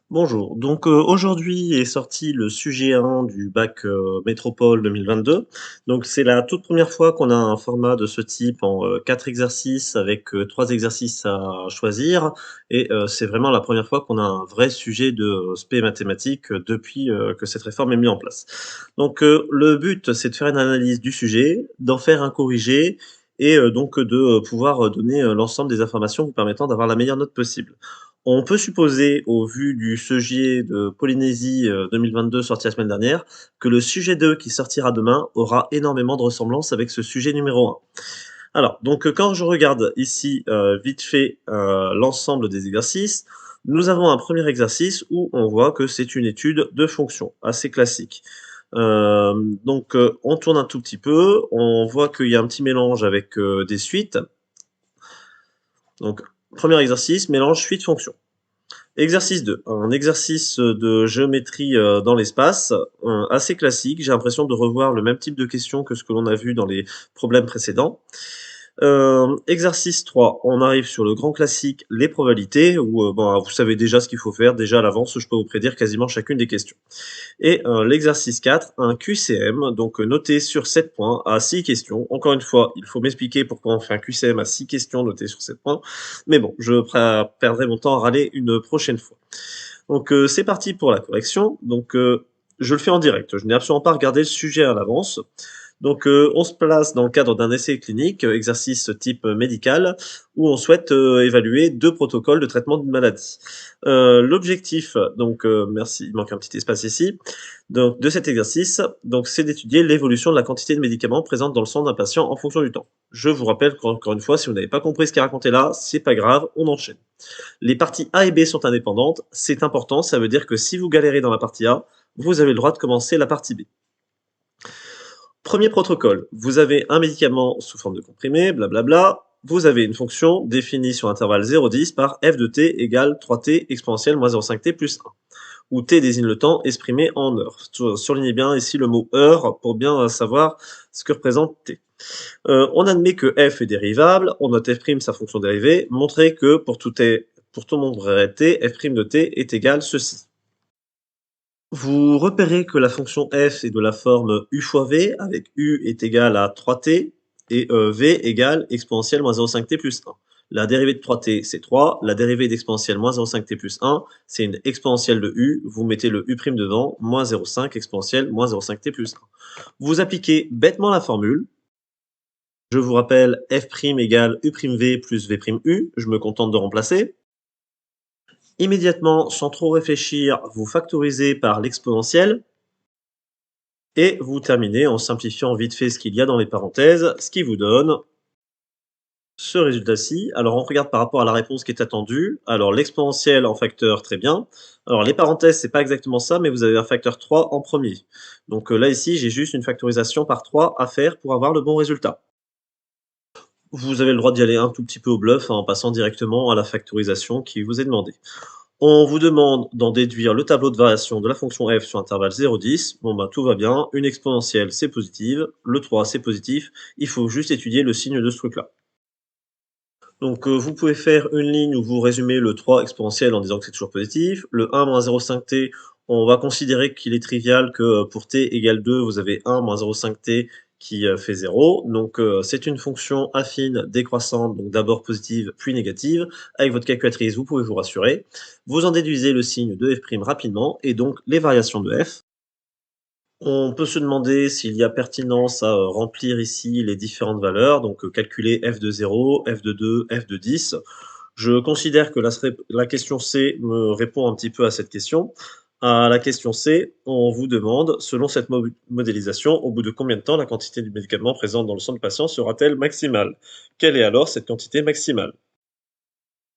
Bonjour. Aujourd'hui est sorti le sujet 1 du bac métropole 2022. Donc c'est la toute première fois qu'on a un format de ce type en 4 exercices avec 3 exercices à choisir. C'est vraiment la première fois qu'on a un vrai sujet de spé mathématiques depuis que cette réforme est mise en place. Le but, c'est de faire une analyse du sujet, d'en faire un corrigé et de pouvoir donner l'ensemble des informations vous permettant d'avoir la meilleure note possible. On peut supposer, au vu du SEGIE de Polynésie 2022 sorti la semaine dernière, que le sujet 2 qui sortira demain aura énormément de ressemblances avec ce sujet numéro 1. Quand je regarde ici vite fait l'ensemble des exercices, nous avons un premier exercice où on voit que c'est une étude de fonction, assez classique. On tourne un tout petit peu, on voit qu'il y a un petit mélange avec des suites. Donc, premier exercice, mélange suite-fonction. Exercice 2, un exercice de géométrie dans l'espace, assez classique. J'ai l'impression de revoir le même type de questions que ce que l'on a vu dans les problèmes précédents. Exercice 3, on arrive sur le grand classique, les probabilités, où vous savez déjà ce qu'il faut faire. Déjà à l'avance, je peux vous prédire quasiment chacune des questions. L'exercice 4, un QCM, noté sur 7 points à 6 questions. Encore une fois, il faut m'expliquer pourquoi on fait un QCM à 6 questions notées sur 7 points. Mais bon, je perdrai mon temps à râler une prochaine fois. C'est parti pour la correction. Je le fais en direct. Je n'ai absolument pas regardé le sujet à l'avance. On se place dans le cadre d'un essai clinique, exercice type médical, où on souhaite évaluer 2 protocoles de traitement d'une maladie. L'objectif, merci, il manque un petit espace ici, de cet exercice, c'est d'étudier l'évolution de la quantité de médicaments présente dans le sang d'un patient en fonction du temps. Je vous rappelle qu'encore une fois, si vous n'avez pas compris ce qui est raconté là, c'est pas grave, on enchaîne. Les parties A et B sont indépendantes, c'est important, ça veut dire que si vous galérez dans la partie A, vous avez le droit de commencer la partie B. Premier protocole, vous avez un médicament sous forme de comprimé, blablabla. Vous avez une fonction définie sur intervalle 0,10 par f de t égale 3t exponentielle moins 0,5t plus 1, où t désigne le temps exprimé en heures. Surlignez bien ici le mot heure pour bien savoir ce que représente t. On admet que f est dérivable, on note f' sa fonction dérivée, montrer que pour tout nombre vrai t, f' de t est égal ceci. Vous repérez que la fonction f est de la forme u fois v, avec u est égal à 3t et v égale exponentielle moins 0,5t plus 1. La dérivée de 3t, c'est 3. La dérivée d'exponentielle moins 0,5t plus 1, c'est une exponentielle de u. Vous mettez le u' devant, moins 0,5 exponentielle moins 0,5t plus 1. Vous appliquez bêtement la formule. Je vous rappelle f' égale u'v plus v'u. Je me contente de remplacer. Immédiatement, sans trop réfléchir, vous factorisez par l'exponentielle. Et vous terminez en simplifiant vite fait ce qu'il y a dans les parenthèses, ce qui vous donne ce résultat-ci. Alors on regarde par rapport à la réponse qui est attendue. Alors l'exponentielle en facteur, très bien. Alors les parenthèses, c'est pas exactement ça, mais vous avez un facteur 3 en premier. Là ici, j'ai juste une factorisation par 3 à faire pour avoir le bon résultat. Vous avez le droit d'y aller un tout petit peu au bluff en passant directement à la factorisation qui vous est demandée. On vous demande d'en déduire le tableau de variation de la fonction f sur intervalle 0,10. Tout va bien. Une exponentielle, c'est positive. Le 3, c'est positif. Il faut juste étudier le signe de ce truc-là. Vous pouvez faire une ligne où vous résumez le 3 exponentiel en disant que c'est toujours positif. Le 1 moins 0,5t, on va considérer qu'il est trivial que pour t égale 2, vous avez 1 moins 0,5t qui fait 0. C'est une fonction affine décroissante, donc d'abord positive puis négative. Avec votre calculatrice, vous pouvez vous rassurer. Vous en déduisez le signe de f' rapidement et donc les variations de f. On peut se demander s'il y a pertinence à remplir ici les différentes valeurs, calculer f de 0, f de 2, f de 10. Je considère que la question C me répond un petit peu à cette question. À la question C, on vous demande, selon cette modélisation, au bout de combien de temps la quantité du médicament présente dans le sang du patient sera-t-elle maximale? Quelle est alors cette quantité maximale?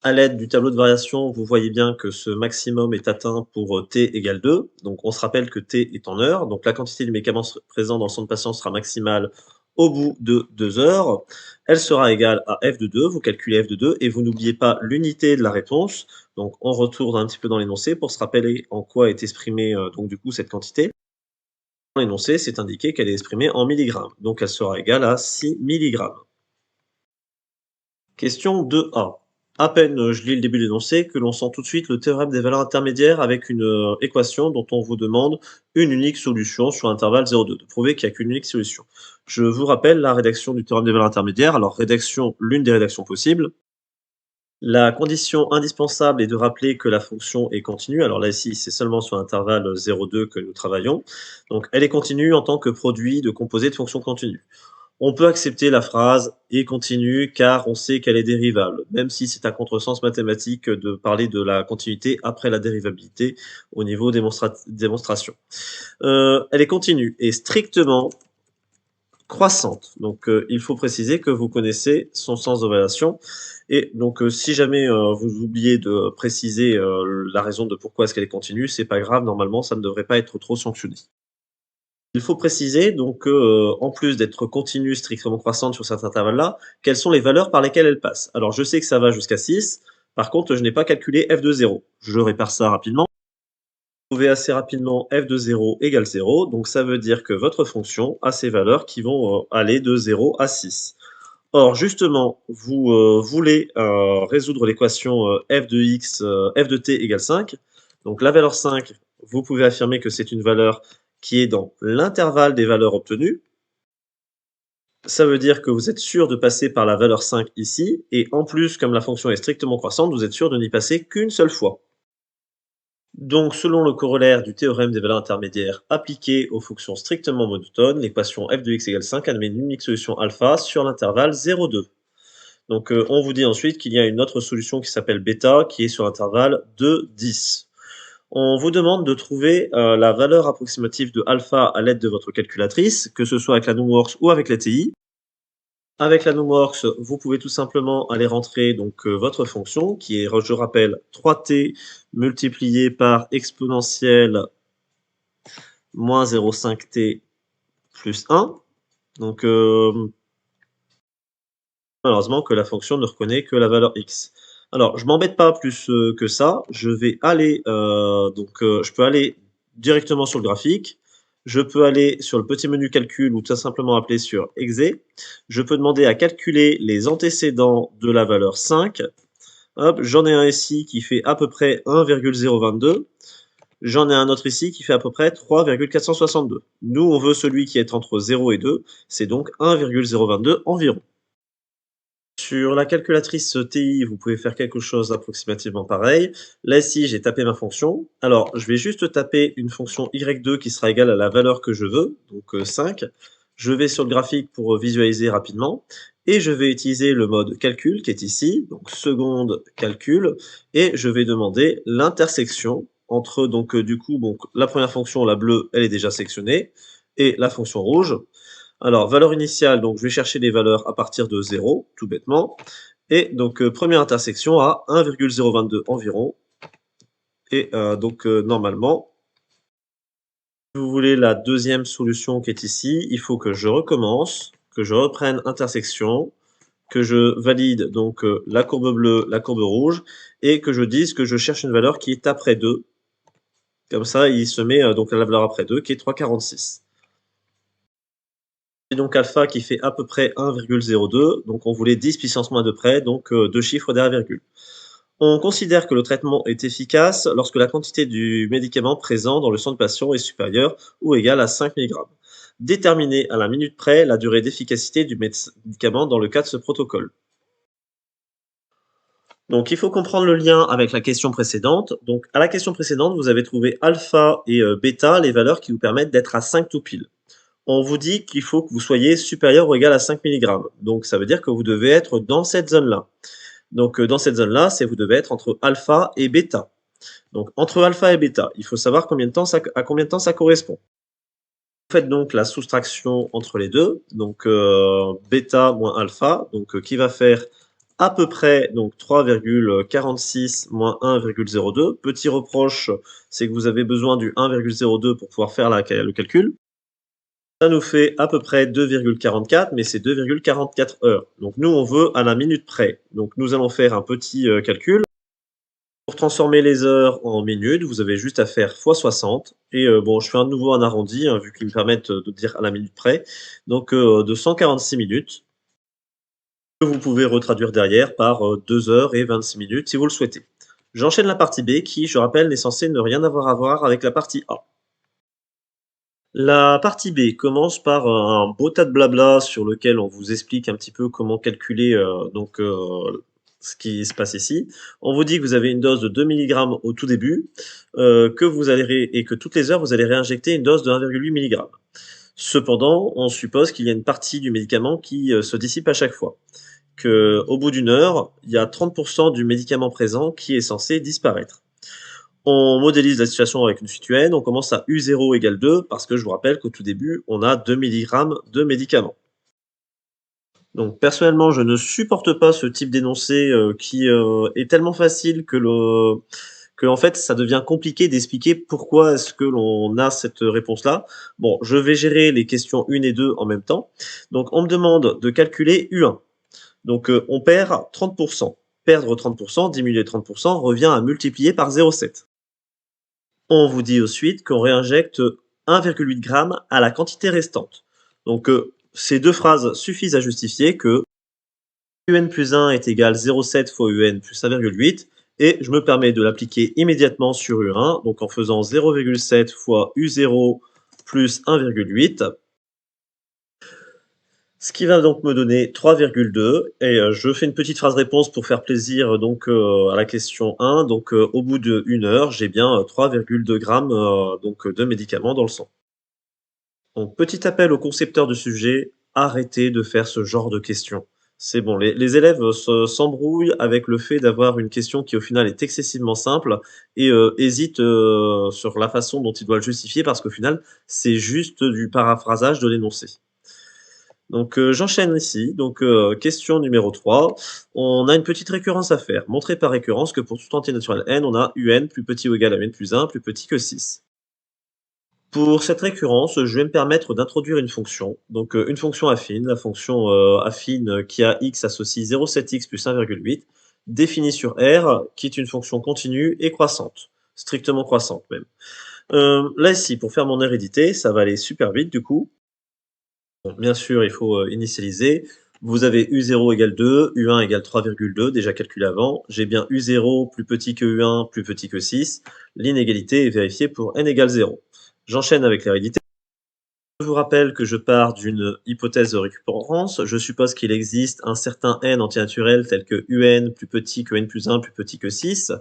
À l'aide du tableau de variation, vous voyez bien que ce maximum est atteint pour t égale 2. Donc on se rappelle que t est en heures. Donc la quantité du médicament présent dans le sang de patient sera maximale au bout de 2 heures. Elle sera égale à f de 2. Vous calculez f de 2 et vous n'oubliez pas l'unité de la réponse. Donc on retourne un petit peu dans l'énoncé pour se rappeler en quoi est exprimée cette quantité. Dans l'énoncé, c'est indiqué qu'elle est exprimée en milligrammes. Donc elle sera égale à 6 milligrammes. Question 2a. À peine je lis le début de l'énoncé que l'on sent tout de suite le théorème des valeurs intermédiaires avec une équation dont on vous demande une unique solution sur l'intervalle 0,2, de prouver qu'il n'y a qu'une unique solution. Je vous rappelle la rédaction du théorème des valeurs intermédiaires. Alors, rédaction, l'une des rédactions possibles. La condition indispensable est de rappeler que la fonction est continue. Alors là, ici, c'est seulement sur l'intervalle 0,2 que nous travaillons. Donc, elle est continue en tant que produit de composés de fonctions continues. On peut accepter la phrase est continue car on sait qu'elle est dérivable, même si c'est un contresens mathématique de parler de la continuité après la dérivabilité au niveau démonstration. Elle est continue et strictement croissante. Donc, il faut préciser que vous connaissez son sens d'ovulation. Et donc, si jamais vous oubliez de préciser la raison de pourquoi est-ce qu'elle est continue, c'est pas grave, normalement, ça ne devrait pas être trop sanctionné. Il faut préciser donc que, en plus d'être continue strictement croissante sur cet intervalle-là, quelles sont les valeurs par lesquelles elle passe. Alors, je sais que ça va jusqu'à 6. Par contre, je n'ai pas calculé f de 0. Je répare ça rapidement. Vous trouvez assez rapidement f de 0 égale 0, donc ça veut dire que votre fonction a ces valeurs qui vont aller de 0 à 6. Or, justement, vous voulez résoudre l'équation f de x, f de t égale 5. Donc la valeur 5, vous pouvez affirmer que c'est une valeur qui est dans l'intervalle des valeurs obtenues. Ça veut dire que vous êtes sûr de passer par la valeur 5 ici, et en plus, comme la fonction est strictement croissante, vous êtes sûr de n'y passer qu'une seule fois. Donc, selon le corollaire du théorème des valeurs intermédiaires appliqué aux fonctions strictement monotones, l'équation f de x égale 5 admet une unique solution alpha sur l'intervalle 0,2. Donc, on vous dit ensuite qu'il y a une autre solution qui s'appelle bêta, qui est sur l'intervalle de 10. On vous demande de trouver la valeur approximative de alpha à l'aide de votre calculatrice, que ce soit avec la NumWorks ou avec la TI. Avec la NumWorks, vous pouvez tout simplement aller rentrer donc votre fonction qui est, je rappelle, 3t multiplié par exponentielle moins 0,5t plus 1. Donc malheureusement que la fonction ne reconnaît que la valeur x. Alors je m'embête pas plus que ça. Je vais aller je peux aller directement sur le graphique. Je peux aller sur le petit menu calcul ou tout simplement appeler sur exe. Je peux demander à calculer les antécédents de la valeur 5. Hop, j'en ai un ici qui fait à peu près 1,022. J'en ai un autre ici qui fait à peu près 3,462. Nous, on veut celui qui est entre 0 et 2, c'est donc 1,022 environ. Sur la calculatrice TI, vous pouvez faire quelque chose d'approximativement pareil. Là, ici, j'ai tapé ma fonction. Alors, je vais juste taper une fonction y2 qui sera égale à la valeur que je veux, donc 5. Je vais sur le graphique pour visualiser rapidement. Et je vais utiliser le mode calcul qui est ici, donc seconde calcul. Et je vais demander l'intersection entre, la première fonction, la bleue, elle est déjà sectionnée, et la fonction rouge. Alors, valeur initiale, donc je vais chercher les valeurs à partir de 0, tout bêtement. Et donc, première intersection à 1,022 environ. Et normalement, si vous voulez la deuxième solution qui est ici, il faut que je recommence, que je reprenne intersection, que je valide donc la courbe bleue, la courbe rouge, et que je dise que je cherche une valeur qui est après 2. Comme ça, il se met donc la valeur après 2 qui est 3,46. Et donc alpha qui fait à peu près 1,02, donc on voulait 10 puissance moins 2 près, donc 2 chiffres derrière virgule. On considère que le traitement est efficace lorsque la quantité du médicament présent dans le sang du patient est supérieure ou égale à 5 mg. Déterminer à la minute près la durée d'efficacité du médicament dans le cas de ce protocole. Donc il faut comprendre le lien avec la question précédente. Donc à la question précédente, vous avez trouvé alpha et bêta, les valeurs qui vous permettent d'être à 5 tout pile. On vous dit qu'il faut que vous soyez supérieur ou égal à 5 mg. Donc ça veut dire que vous devez être dans cette zone-là. Donc dans cette zone-là, vous devez être entre alpha et bêta. Donc entre alpha et bêta, il faut savoir à combien de temps ça correspond. Vous faites donc la soustraction entre les deux, donc bêta moins alpha, donc qui va faire à peu près donc 3,46 moins 1,02. Petit reproche, c'est que vous avez besoin du 1,02 pour pouvoir faire le calcul. Ça nous fait à peu près 2,44, mais c'est 2,44 heures. Donc nous, on veut à la minute près. Donc nous allons faire un petit calcul. Pour transformer les heures en minutes, vous avez juste à faire x 60. Et je fais à nouveau un arrondi, hein, vu qu'ils me permettent de dire à la minute près. Donc de 146 minutes. que vous pouvez retraduire derrière par 2 heures et 26 minutes si vous le souhaitez. J'enchaîne la partie B qui, je rappelle, n'est censée ne rien avoir à voir avec la partie A. La partie B commence par un beau tas de blabla sur lequel on vous explique un petit peu comment calculer ce qui se passe ici. On vous dit que vous avez une dose de 2 milligrammes au tout début, que vous allez et que toutes les heures vous allez réinjecter une dose de 1,8 mg. Cependant, on suppose qu'il y a une partie du médicament qui se dissipe à chaque fois. Qu'au bout d'une heure, il y a 30% du médicament présent qui est censé disparaître. On modélise la situation avec une suite UN, on commence à U0 égale 2, parce que je vous rappelle qu'au tout début, on a 2 milligrammes de médicament. Donc personnellement, je ne supporte pas ce type d'énoncé qui est tellement facile que en fait, ça devient compliqué d'expliquer pourquoi est-ce que l'on a cette réponse-là. Bon, je vais gérer les questions 1 et 2 en même temps. Donc on me demande de calculer U1. Donc on perd 30%. Perdre 30%, diminuer 30% revient à multiplier par 0,7. On vous dit ensuite qu'on réinjecte 1,8 g à la quantité restante. Donc ces deux phrases suffisent à justifier que UN plus 1 est égal 0,7 fois UN plus 1,8 et je me permets de l'appliquer immédiatement sur U1, donc en faisant 0,7 fois U0 plus 1,8, ce qui va donc me donner 3,2 et je fais une petite phrase réponse pour faire plaisir à la question 1. Donc au bout d'une heure, j'ai bien 3,2 grammes de médicaments dans le sang. Donc petit appel aux concepteurs de sujets, arrêtez de faire ce genre de questions. C'est bon, les élèves s'embrouillent avec le fait d'avoir une question qui au final est excessivement simple et hésitent sur la façon dont ils doivent le justifier parce qu'au final, c'est juste du paraphrasage de l'énoncé. Donc j'enchaîne ici. Donc question numéro 3. On a une petite récurrence à faire. Montrer par récurrence que pour tout entier naturel n, on a un plus petit ou égal à n plus 1 plus petit que 6. Pour cette récurrence, je vais me permettre d'introduire une fonction. Donc une fonction affine, la fonction affine qui a x associe 0,7x plus 1,8, définie sur R, qui est une fonction continue et croissante, strictement croissante même. Là ici, pour faire mon hérédité, ça va aller super vite du coup. Bon, bien sûr, il faut initialiser. Vous avez U0 égale 2, U1 égale 3,2, déjà calculé avant. J'ai bien U0 plus petit que U1 plus petit que 6. L'inégalité est vérifiée pour n égale 0. J'enchaîne avec l'hérédité. Je vous rappelle que je pars d'une hypothèse de récurrence. Je suppose qu'il existe un certain n entier naturel tel que un plus petit que n plus 1 plus petit que 6.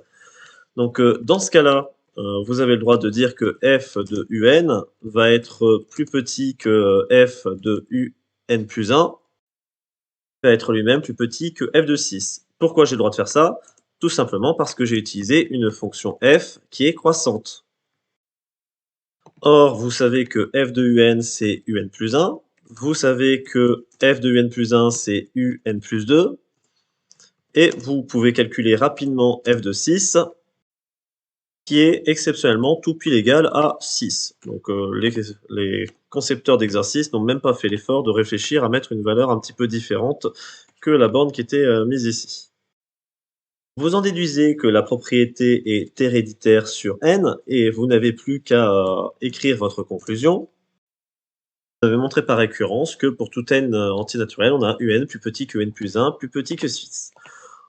Donc dans ce cas-là, vous avez le droit de dire que f de un va être plus petit que f de un plus 1, va être lui-même plus petit que f de 6. Pourquoi j'ai le droit de faire ça? Tout simplement parce que j'ai utilisé une fonction f qui est croissante. Or, vous savez que f de un, c'est un plus 1. Vous savez que f de un plus 1, c'est un plus 2. Et vous pouvez calculer rapidement f de 6, qui est exceptionnellement tout pile égal à 6. Donc les concepteurs d'exercices n'ont même pas fait l'effort de réfléchir à mettre une valeur un petit peu différente que la borne qui était mise ici. Vous en déduisez que la propriété est héréditaire sur n, et vous n'avez plus qu'à écrire votre conclusion. Vous avez montré par récurrence que pour tout n entier naturel, on a un plus petit que n plus 1, plus petit que 6.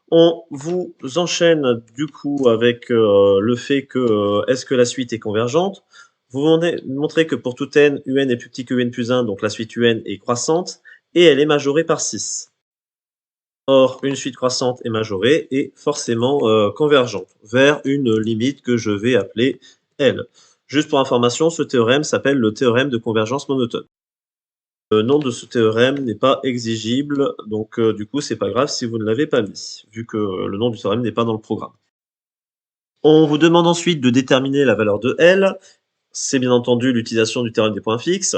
On vous enchaîne du coup avec le fait que est-ce que la suite est convergente. Vous montrez que pour tout n, un est plus petit que n plus 1, donc la suite un est croissante, et elle est majorée par 6. Or, une suite croissante et majorée est forcément convergente vers une limite que je vais appeler L. Juste pour information, ce théorème s'appelle le théorème de convergence monotone. Le nom de ce théorème n'est pas exigible, donc du coup c'est pas grave si vous ne l'avez pas mis, vu que le nom du théorème n'est pas dans le programme. On vous demande ensuite de déterminer la valeur de L. C'est bien entendu l'utilisation du théorème des points fixes.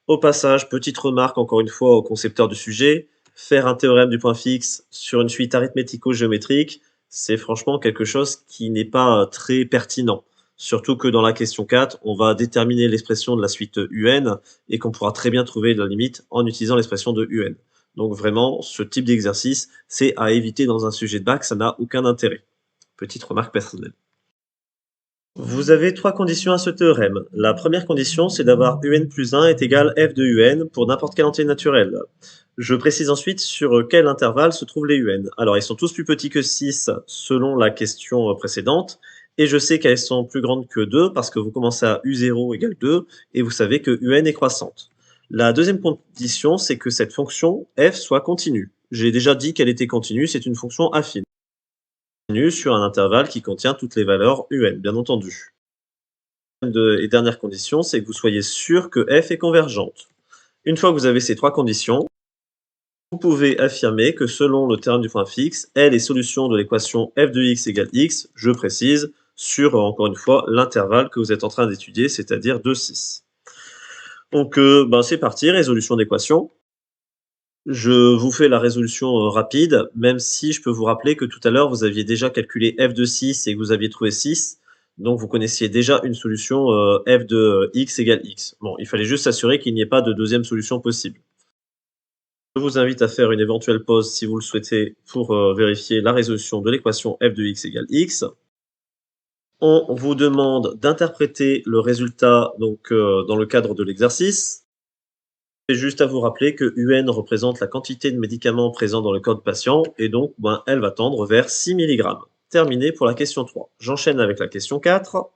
Au passage, petite remarque encore une fois au concepteur du sujet, faire un théorème du point fixe sur une suite arithmético-géométrique, c'est franchement quelque chose qui n'est pas très pertinent. Surtout que dans la question 4, on va déterminer l'expression de la suite un et qu'on pourra très bien trouver la limite en utilisant l'expression de un. Donc vraiment, ce type d'exercice, c'est à éviter dans un sujet de bac, ça n'a aucun intérêt. Petite remarque personnelle. Vous avez trois conditions à ce théorème. La première condition, c'est d'avoir un plus 1 est égal f de un pour n'importe quelle entier naturelle. Je précise ensuite sur quel intervalle se trouvent les un. Alors, ils sont tous plus petits que 6 selon la question précédente, et je sais qu'elles sont plus grandes que 2 parce que vous commencez à u0 égale 2, et vous savez que un est croissante. La deuxième condition, c'est que cette fonction f soit continue. J'ai déjà dit qu'elle était continue, c'est une fonction affine sur un intervalle qui contient toutes les valeurs un, bien entendu. Et dernière condition, c'est que vous soyez sûr que f est convergente. Une fois que vous avez ces trois conditions, vous pouvez affirmer que selon le théorème du point fixe, L est solution de l'équation f de x égale x, je précise, sur, encore une fois, l'intervalle que vous êtes en train d'étudier, c'est-à-dire 2, 6. Donc, c'est parti, résolution d'équation. Je vous fais la résolution rapide, même si je peux vous rappeler que tout à l'heure, vous aviez déjà calculé f de 6 et que vous aviez trouvé 6. Donc, vous connaissiez déjà une solution f de x égale x. Bon, il fallait juste s'assurer qu'il n'y ait pas de deuxième solution possible. Je vous invite à faire une éventuelle pause si vous le souhaitez pour vérifier la résolution de l'équation f de x égale x. On vous demande d'interpréter le résultat donc, dans le cadre de l'exercice. C'est juste à vous rappeler que UN représente la quantité de médicaments présents dans le corps du patient et donc elle va tendre vers 6 mg. Terminé pour la question 3. J'enchaîne avec la question 4.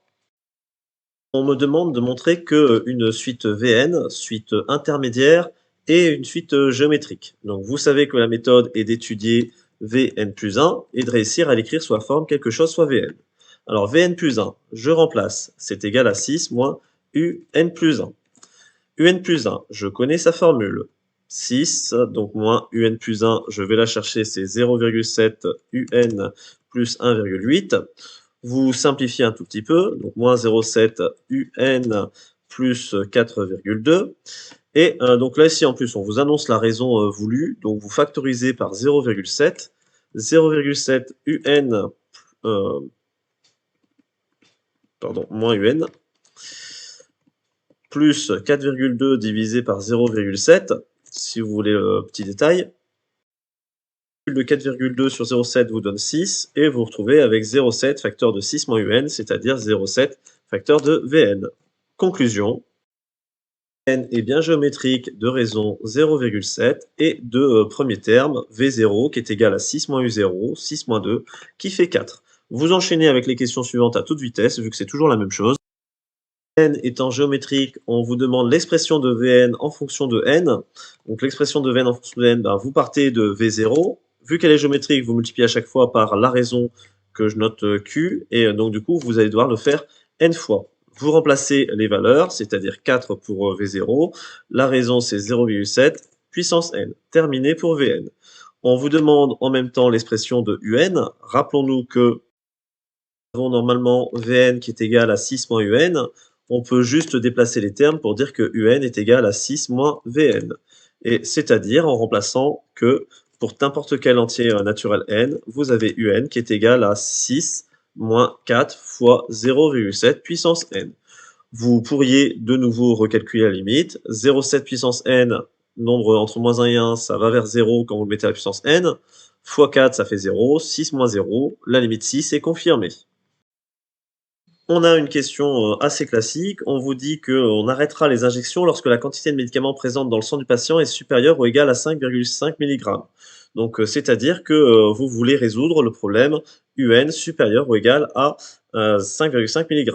On me demande de montrer qu'une suite VN, suite intermédiaire, est une suite géométrique. Donc vous savez que la méthode est d'étudier Vn plus 1 et de réussir à l'écrire sous la forme quelque chose soit Vn. Alors Vn plus 1, je remplace, c'est égal à 6 moins Un plus 1. Un plus 1, je connais sa formule. 6, donc moins Un plus 1, je vais la chercher, c'est 0,7 Un plus 1,8. Vous simplifiez un tout petit peu, donc moins 0,7 Un plus 4,2. Et donc là, ici, en plus, on vous annonce la raison voulue, donc vous factorisez par 0,7. 0,7 Un, moins Un, plus 4,2 divisé par 0,7, si vous voulez le petit détail. Le 4,2 sur 0,7 vous donne 6, et vous retrouvez avec 0,7 facteur de 6 moins Un, c'est-à-dire 0,7 facteur de Vn. Conclusion, N est bien géométrique de raison 0,7 et de premier terme V0 qui est égal à 6 moins U0, 6 moins 2, qui fait 4. Vous enchaînez avec les questions suivantes à toute vitesse, vu que c'est toujours la même chose. N étant géométrique, on vous demande l'expression de Vn en fonction de n. Donc l'expression de Vn en fonction de n, vous partez de V0. Vu qu'elle est géométrique, vous multipliez à chaque fois par la raison que je note Q, et donc du coup, vous allez devoir le faire n fois. Vous remplacez les valeurs, c'est-à-dire 4 pour V0, la raison c'est 0,7, puissance n. Terminé pour Vn. On vous demande en même temps l'expression de Un. Rappelons-nous que nous avons normalement Vn qui est égal à 6 moins Un. On peut juste déplacer les termes pour dire que Un est égal à 6 moins Vn. Et c'est-à-dire en remplaçant que pour n'importe quel entier naturel n, vous avez Un qui est égal à 6 moins 4 fois 0,7 puissance n. Vous pourriez de nouveau recalculer la limite. 0,7 puissance n, nombre entre moins 1 et 1, ça va vers 0 quand vous le mettez à la puissance n. Fois 4, ça fait 0. 6 moins 0, la limite 6 est confirmée. On a une question assez classique. On vous dit qu'on arrêtera les injections lorsque la quantité de médicaments présente dans le sang du patient est supérieure ou égale à 5,5 mg. Donc, c'est-à-dire que vous voulez résoudre le problème UN supérieur ou égal à 5,5 mg.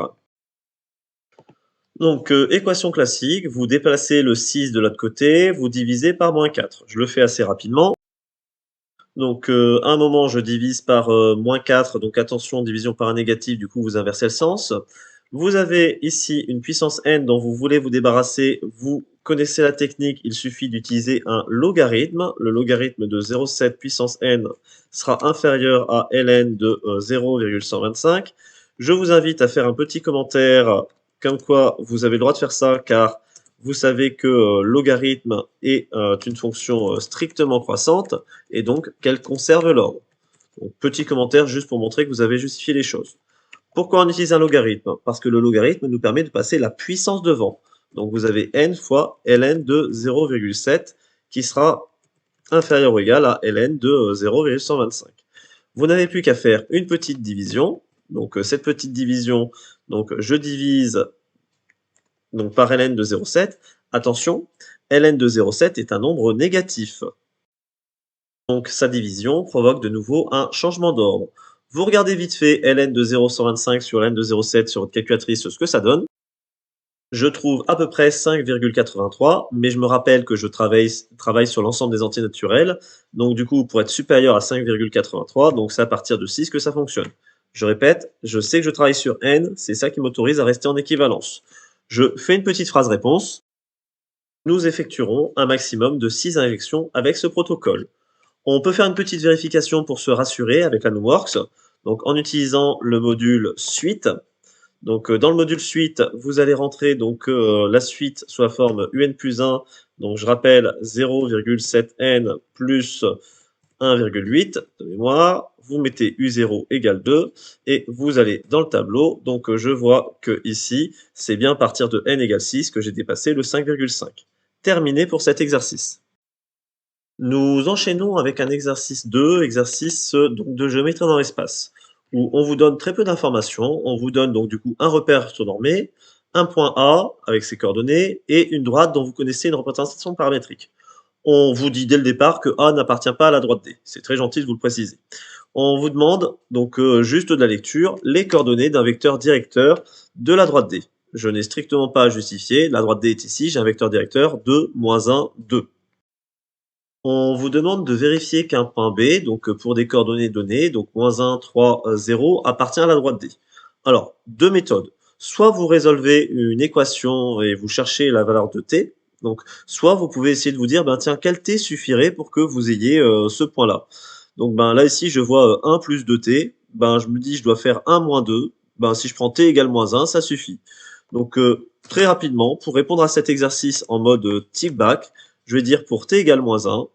Donc, équation classique, vous déplacez le 6 de l'autre côté, vous divisez par moins 4. Je le fais assez rapidement. Donc, à un moment, je divise par moins 4, donc attention, division par un négatif, du coup, vous inversez le sens. Vous avez ici une puissance n dont vous voulez vous débarrasser. Vous connaissez la technique, il suffit d'utiliser un logarithme. Le logarithme de 0,7 puissance n sera inférieur à ln de 0,125. Je vous invite à faire un petit commentaire comme quoi vous avez le droit de faire ça, car vous savez que logarithme est une fonction strictement croissante et donc qu'elle conserve l'ordre. Donc, petit commentaire juste pour montrer que vous avez justifié les choses. Pourquoi on utilise un logarithme? Parce que le logarithme nous permet de passer la puissance devant. Donc vous avez n fois ln de 0,7 qui sera inférieur ou égal à ln de 0,125. Vous n'avez plus qu'à faire une petite division. Donc cette petite division, donc je divise donc, par ln de 0,7. Attention, ln de 0,7 est un nombre négatif. Donc sa division provoque de nouveau un changement d'ordre. Vous regardez vite fait ln de 0,125 sur ln de 0,7 sur votre calculatrice ce que ça donne. Je trouve à peu près 5,83, mais je me rappelle que je travaille sur l'ensemble des entiers naturels. Donc du coup, pour être supérieur à 5,83, donc c'est à partir de 6 que ça fonctionne. Je répète, je sais que je travaille sur n, c'est ça qui m'autorise à rester en équivalence. Je fais une petite phrase réponse. Nous effectuerons un maximum de 6 injections avec ce protocole. On peut faire une petite vérification pour se rassurer avec la NumWorks, donc en utilisant le module suite. Donc dans le module suite, vous allez rentrer donc la suite sous la forme un plus 1. Donc je rappelle 0,7n plus 1,8 de mémoire. Vous mettez U0 égale 2 et vous allez dans le tableau. Donc je vois que ici, c'est bien à partir de n égale 6 que j'ai dépassé le 5,5. Terminé pour cet exercice. Nous enchaînons avec un exercice 2, exercice donc, de géométrie dans l'espace, où on vous donne très peu d'informations. On vous donne donc du coup un repère orthonormé, un point A avec ses coordonnées et une droite dont vous connaissez une représentation paramétrique. On vous dit dès le départ que A n'appartient pas à la droite D. C'est très gentil de vous le préciser. On vous demande donc juste de la lecture, les coordonnées d'un vecteur directeur de la droite D. Je n'ai strictement pas à justifier, la droite D est ici, j'ai un vecteur directeur de -1, 2. On vous demande de vérifier qu'un point B, donc pour des coordonnées données, donc -1, 3, 0, appartient à la droite D. Alors, deux méthodes. Soit vous résolvez une équation et vous cherchez la valeur de t, donc soit vous pouvez essayer de vous dire, ben tiens, quel t suffirait pour que vous ayez ce point-là. Donc ben là ici, je vois 1 plus 2t, ben je me dis je dois faire 1 moins 2, ben si je prends t égale -1, ça suffit. Donc très rapidement, pour répondre à cet exercice en mode tick back, je vais dire pour t égale -1,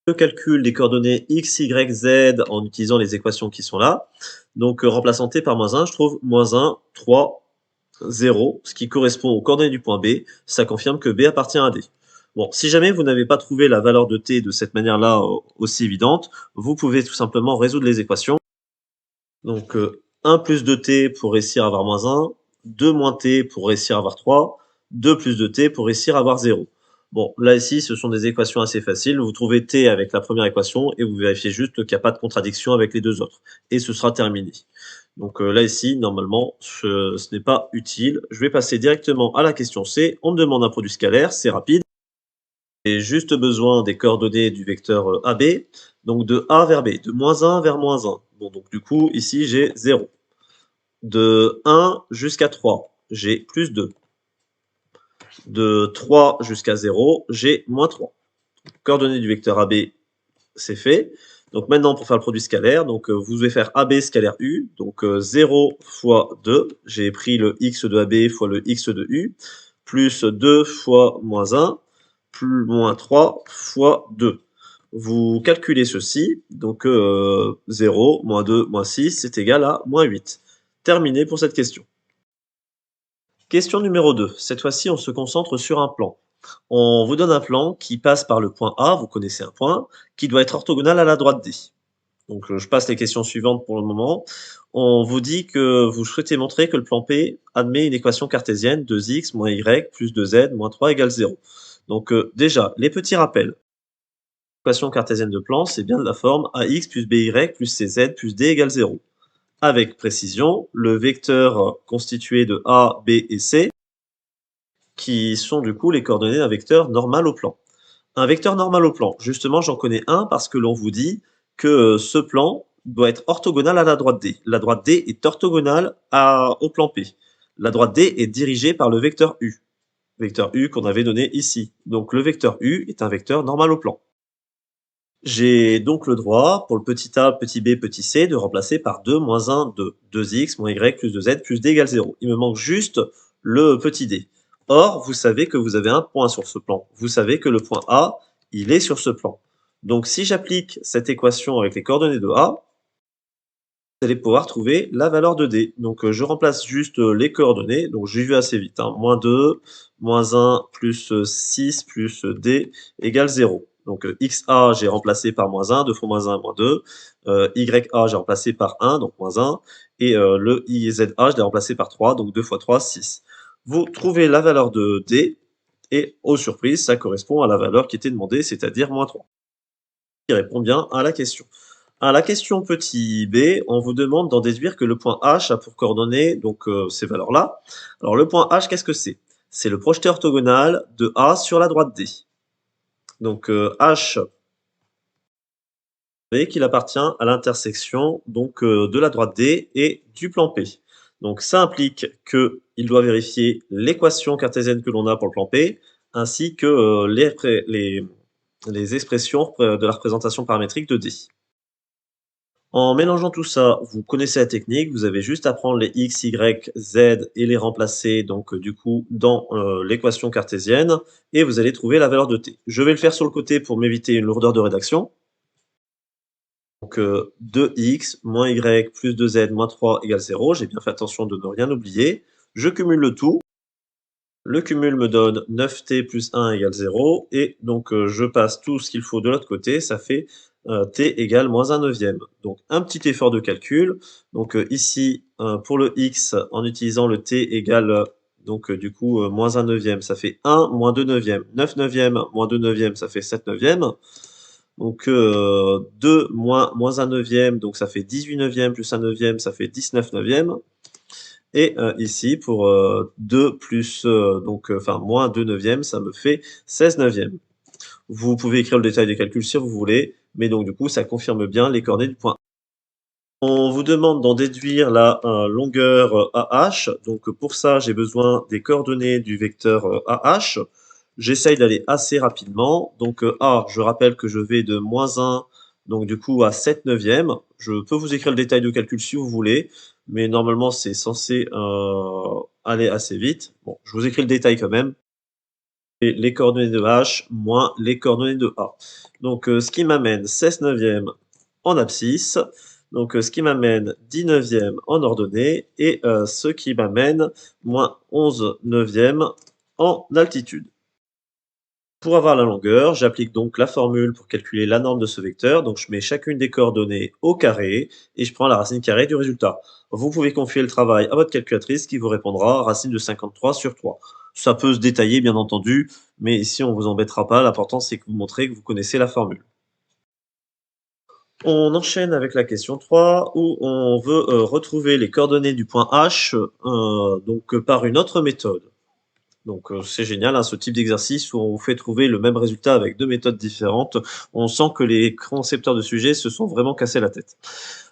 le calcul des coordonnées x, y, z en utilisant les équations qui sont là. Donc remplaçant t par -1, je trouve -1, 3, 0, ce qui correspond aux coordonnées du point B. Ça confirme que B appartient à D. Bon, si jamais vous n'avez pas trouvé la valeur de t de cette manière-là aussi évidente, vous pouvez tout simplement résoudre les équations. Donc 1 plus 2t pour réussir à avoir -1, 2 moins t pour réussir à avoir 3, 2 plus 2t pour réussir à avoir 0. Bon, là ici, ce sont des équations assez faciles. Vous trouvez t avec la première équation et vous vérifiez juste qu'il n'y a pas de contradiction avec les deux autres. Et ce sera terminé. Donc là ici, normalement, ce n'est pas utile. Je vais passer directement à la question C. On me demande un produit scalaire, c'est rapide. J'ai juste besoin des coordonnées du vecteur AB, donc de A vers B, de -1 vers -1. Bon, donc du coup, ici, j'ai 0. De 1 jusqu'à 3, j'ai plus 2. De 3 jusqu'à 0, j'ai -3. Coordonnées du vecteur AB, c'est fait. Donc maintenant, pour faire le produit scalaire, donc vous devez faire AB scalaire U, donc 0 fois 2, j'ai pris le x de AB fois le x de U, plus 2 fois -1, plus -3 fois 2. Vous calculez ceci, donc 0, -2, -6, c'est égal à -8. Terminé pour cette question. Question numéro 2. Cette fois-ci, on se concentre sur un plan. On vous donne un plan qui passe par le point A, vous connaissez un point, qui doit être orthogonal à la droite D. Donc je passe les questions suivantes pour le moment. On vous dit que vous souhaitez montrer que le plan P admet une équation cartésienne 2x moins y plus 2z moins 3 égale 0. Donc déjà, les petits rappels. L'équation cartésienne de plan, c'est bien de la forme ax plus by plus cz plus d égale 0. Avec précision, le vecteur constitué de A, B et C, qui sont du coup les coordonnées d'un vecteur normal au plan. Un vecteur normal au plan, justement j'en connais un parce que l'on vous dit que ce plan doit être orthogonal à la droite D. La droite D est orthogonale au plan P. La droite D est dirigée par le vecteur U qu'on avait donné ici. Donc le vecteur U est un vecteur normal au plan. J'ai donc le droit, pour le petit a, petit b, petit c, de remplacer par 2 moins 1, 2. 2x moins y plus 2z plus d égale 0. Il me manque juste le petit d. Or, vous savez que vous avez un point sur ce plan. Vous savez que le point A, il est sur ce plan. Donc si j'applique cette équation avec les coordonnées de A, vous allez pouvoir trouver la valeur de D. Donc je remplace juste les coordonnées, donc j'ai vu assez vite, hein. -2, -1, plus 6, plus D égale 0. Donc XA, j'ai remplacé par -1, 2 fois -1, -2. YA, j'ai remplacé par 1, donc -1. Et le IZA, je l'ai remplacé par 3, donc 2 fois 3, 6. Vous trouvez la valeur de D, et aux surprises, ça correspond à la valeur qui était demandée, c'est-à-dire -3. Qui répond bien à la question. À la question petit b, on vous demande d'en déduire que le point H a pour coordonnées donc ces valeurs-là. Alors le point H, qu'est-ce que c'est? C'est le projeté orthogonal de A sur la droite D. Donc H, vous voyez qu'il appartient à l'intersection donc de la droite D et du plan P. Donc ça implique qu'il doit vérifier l'équation cartésienne que l'on a pour le plan P, ainsi que les expressions de la représentation paramétrique de D. En mélangeant tout ça, vous connaissez la technique, vous avez juste à prendre les x, y, z et les remplacer donc du coup dans l'équation cartésienne et vous allez trouver la valeur de t. Je vais le faire sur le côté pour m'éviter une lourdeur de rédaction. Donc 2x moins y plus 2z moins 3 égale 0. J'ai bien fait attention de ne rien oublier. Je cumule le tout. Le cumul me donne 9t plus 1 égale 0. Et donc je passe tout ce qu'il faut de l'autre côté. Ça fait t égale moins 1 neuvième. Donc un petit effort de calcul. Donc ici, pour le x, en utilisant le t égale donc du coup moins 1 neuvième, ça fait 1 moins 2 neuvièmes. 9 neuvièmes moins 2 neuvièmes, ça fait 7 neuvièmes. Donc 2 moins 1 neuvième, donc ça fait 18 neuvièmes plus 1 neuvième, ça fait 19 neuvièmes. Et ici, pour 2 plus, enfin moins 2 neuvièmes, ça me fait 16 neuvièmes. Vous pouvez écrire le détail des calculs si vous voulez, mais donc du coup, ça confirme bien les coordonnées du point. On vous demande d'en déduire la longueur AH. Donc pour ça, j'ai besoin des coordonnées du vecteur AH. J'essaye d'aller assez rapidement. Donc A, je rappelle que je vais de -1, donc du coup à 7 neuvièmes. Je peux vous écrire le détail de calcul si vous voulez, mais normalement c'est censé aller assez vite. Bon, je vous écris le détail quand même. Et les coordonnées de H moins les coordonnées de A. Donc ce qui m'amène 16 neuvièmes en abscisse. Donc ce qui m'amène 10 neuvièmes en ordonnée et ce qui m'amène moins 11 neuvièmes en altitude. Pour avoir la longueur, j'applique donc la formule pour calculer la norme de ce vecteur. Donc je mets chacune des coordonnées au carré et je prends la racine carrée du résultat. Vous pouvez confier le travail à votre calculatrice qui vous répondra racine de 53 sur 3. Ça peut se détailler bien entendu, mais ici on vous embêtera pas. L'important c'est que vous montrez que vous connaissez la formule. On enchaîne avec la question 3 où on veut retrouver les coordonnées du point H donc par une autre méthode. Donc c'est génial, hein, ce type d'exercice où on vous fait trouver le même résultat avec deux méthodes différentes. On sent que les concepteurs de sujets se sont vraiment cassés la tête.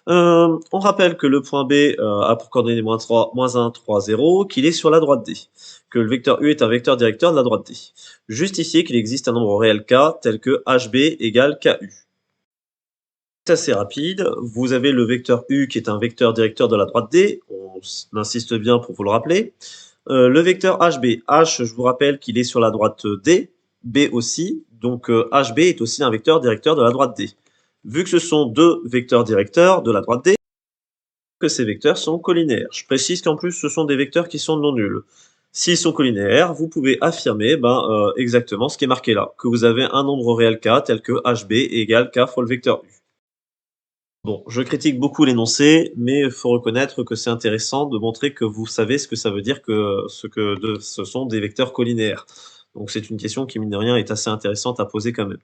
On rappelle que le point B a pour coordonnées -3, -1, 3, 0, qu'il est sur la droite D, que le vecteur U est un vecteur directeur de la droite D. Justifier qu'il existe un nombre réel K tel que HB égale KU. C'est assez rapide. Vous avez le vecteur U qui est un vecteur directeur de la droite D. On insiste bien pour vous le rappeler. Le vecteur HB. H, je vous rappelle qu'il est sur la droite D. B aussi. Donc HB est aussi un vecteur directeur de la droite D. Vu que ce sont deux vecteurs directeurs de la droite D, que ces vecteurs sont collinéaires. Je précise qu'en plus, ce sont des vecteurs qui sont non nuls. S'ils sont collinéaires, vous pouvez affirmer exactement ce qui est marqué là, que vous avez un nombre réel K tel que HB égale K fois le vecteur U. Bon, je critique beaucoup l'énoncé, mais il faut reconnaître que c'est intéressant de montrer que vous savez ce que ça veut dire que ce sont des vecteurs collinéaires. Donc c'est une question qui, mine de rien, est assez intéressante à poser quand même.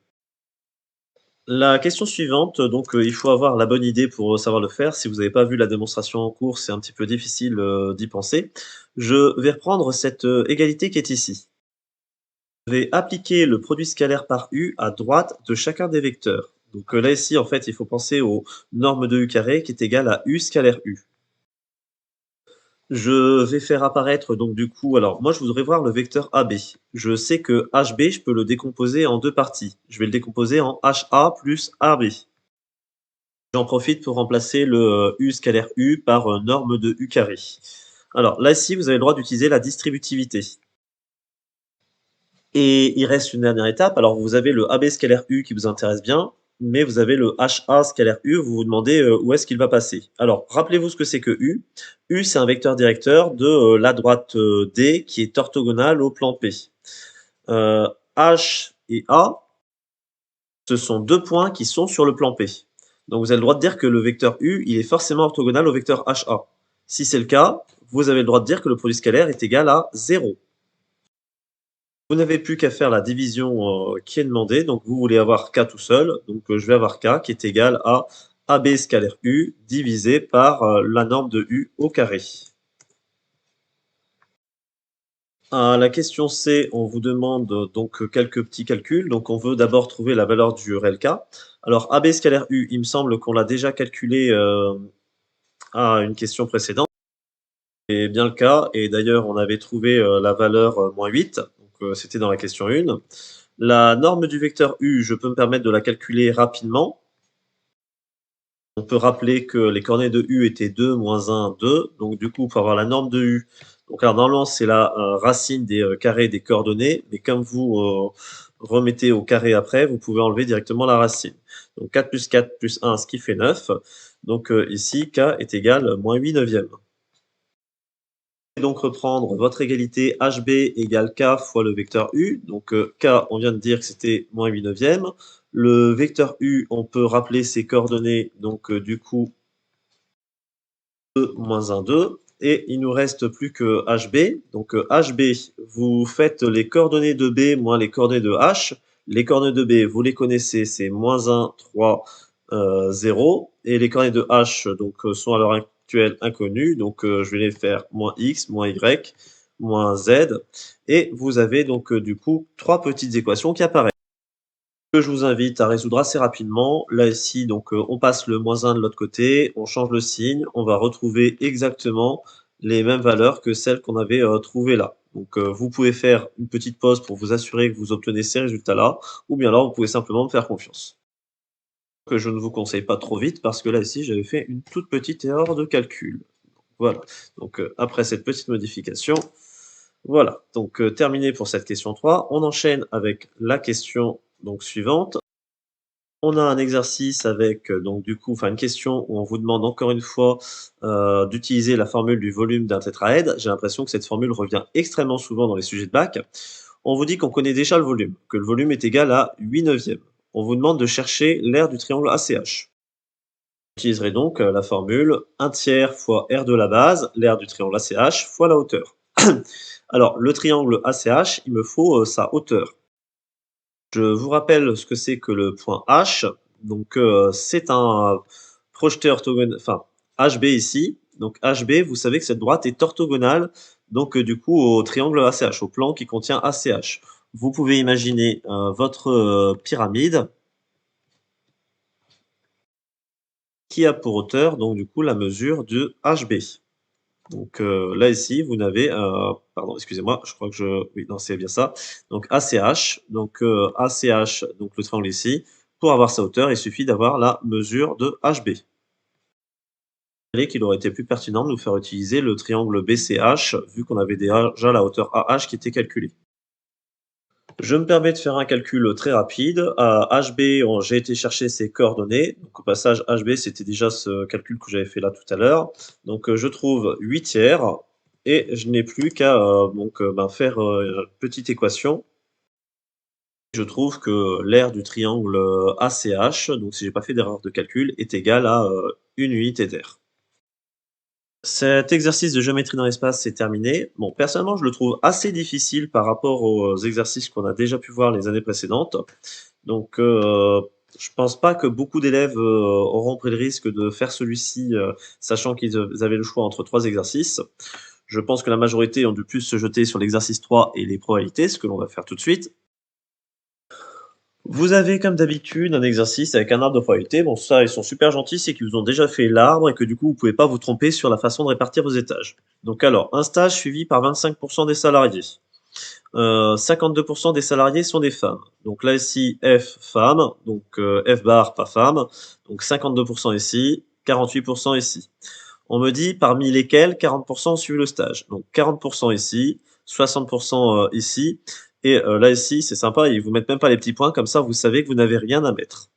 La question suivante, donc il faut avoir la bonne idée pour savoir le faire. Si vous n'avez pas vu la démonstration en cours, c'est un petit peu difficile d'y penser. Je vais reprendre cette égalité qui est ici. Je vais appliquer le produit scalaire par U à droite de chacun des vecteurs. Donc là ici, en fait, il faut penser aux normes de U carré qui est égal à U scalaire U. Je vais faire apparaître donc du coup, alors moi je voudrais voir le vecteur AB. Je sais que HB, je peux le décomposer en deux parties. Je vais le décomposer en HA plus AB. J'en profite pour remplacer le U scalaire U par norme de U carré. Alors là ici, vous avez le droit d'utiliser la distributivité. Et il reste une dernière étape. Alors, vous avez le AB scalaire U qui vous intéresse bien, mais vous avez le HA scalaire U, vous vous demandez où est-ce qu'il va passer. Alors, rappelez-vous ce que c'est que U. U, c'est un vecteur directeur de la droite D qui est orthogonale au plan P. H et A, Ce sont 2 points qui sont sur le plan P. Donc vous avez le droit de dire que le vecteur U, il est forcément orthogonal au vecteur HA. Si c'est le cas, vous avez le droit de dire que le produit scalaire est égal à 0. Vous n'avez plus qu'à faire la division qui est demandée. Donc vous voulez avoir K tout seul. Donc je vais avoir K qui est égal à AB scalaire U divisé par la norme de U au carré. À la question C, on vous demande donc quelques petits calculs. Donc on veut d'abord trouver la valeur du RLK. Alors AB scalaire U, il me semble qu'on l'a déjà calculé à une question précédente. C'est bien le cas. Et d'ailleurs, on avait trouvé la valeur moins 8. Donc c'était dans la question 1. La norme du vecteur U, je peux me permettre de la calculer rapidement. On peut rappeler que les coordonnées de U étaient 2, moins 1, 2. Donc du coup, pour avoir la norme de U, donc alors normalement c'est la racine des carrés des coordonnées, mais comme vous remettez au carré après, vous pouvez enlever directement la racine. Donc 4 plus 4 plus 1, ce qui fait 9. Donc ici, K est égal à moins 8 neuvièmes. Vous pouvez donc reprendre votre égalité HB égale K fois le vecteur U. Donc K, on vient de dire que c'était moins 8 neuvièmes. Le vecteur U, on peut rappeler ses coordonnées, donc du coup 2, moins 1, 2. Et il nous reste plus que HB. Donc HB, vous faites les coordonnées de B moins les coordonnées de H. Les coordonnées de B, vous les connaissez, c'est moins 1, 3, 0. Et les coordonnées de H donc, sont à l'heure actuelle inconnues. Donc je vais les faire moins X, moins Y, moins Z. Et vous avez donc du coup 3 petites équations qui apparaissent. Que je vous invite à résoudre assez rapidement. Là, ici, donc, on passe le moins 1 de l'autre côté, on change le signe, on va retrouver exactement les mêmes valeurs que celles qu'on avait trouvées là. Donc, vous pouvez faire une petite pause pour vous assurer que vous obtenez ces résultats-là, ou bien alors, vous pouvez simplement me faire confiance. Que je ne vous conseille pas trop vite parce que là, ici, j'avais fait une toute petite erreur de calcul. Voilà. Donc, après cette petite modification, voilà. Donc, terminé pour cette question 3. On enchaîne avec la question donc, suivante. On a un exercice avec donc du coup, enfin une question où on vous demande encore une fois d'utiliser la formule du volume d'un tétraèdre. J'ai l'impression que cette formule revient extrêmement souvent dans les sujets de bac. On vous dit qu'on connaît déjà le volume, que le volume est égal à 8 neuvièmes. On vous demande de chercher l'aire du triangle ACH. Vous utiliserez donc la formule 1 tiers fois R de la base, l'aire du triangle ACH, fois la hauteur. Alors, le triangle ACH, il me faut sa hauteur. Je vous rappelle ce que c'est que le point H. Donc, c'est un projeté orthogonal, enfin HB ici. Donc HB, vous savez que cette droite est orthogonale donc du coup au triangle ACH, au plan qui contient ACH. Vous pouvez imaginer votre pyramide qui a pour hauteur donc du coup la mesure de HB. Donc là ici, vous n'avez, pardon, excusez-moi, je crois que oui, non, c'est bien ça. Donc ACH, donc ACH, donc le triangle ici. Pour avoir sa hauteur, il suffit d'avoir la mesure de HB. Qu'il aurait été plus pertinent de nous faire utiliser le triangle BCH, vu qu'on avait déjà la hauteur AH qui était calculée. Je me permets de faire un calcul très rapide. À HB, j'ai été chercher ses coordonnées. Donc, au passage, HB, c'était déjà ce calcul que j'avais fait là tout à l'heure. Donc, je trouve 8 tiers et je n'ai plus qu'à faire une petite équation. Je trouve que l'aire du triangle ACH, donc si j'ai pas fait d'erreur de calcul, est égal à une unité d'aire. Cet exercice de géométrie dans l'espace, c'est terminé. Bon, personnellement, je le trouve assez difficile par rapport aux exercices qu'on a déjà pu voir les années précédentes. Donc, je pense pas que beaucoup d'élèves auront pris le risque de faire celui-ci, sachant qu'ils avaient le choix entre 3 exercices. Je pense que la majorité ont dû plus se jeter sur l'exercice 3 et les probabilités, ce que l'on va faire tout de suite. Vous avez comme d'habitude un exercice avec un arbre de probabilité. Bon, ça, ils sont super gentils, c'est qu'ils vous ont déjà fait l'arbre et que du coup, vous pouvez pas vous tromper sur la façon de répartir vos étages. Donc alors, un stage suivi par 25% des salariés. 52% des salariés sont des femmes. Donc là ici, F femme, donc F bar pas femme, donc 52% ici, 48% ici. On me dit parmi lesquels 40% suivent le stage. Donc 40% ici, 60% ici, et là ici c'est sympa, ils vous mettent même pas les petits points, comme ça vous savez que vous n'avez rien à mettre.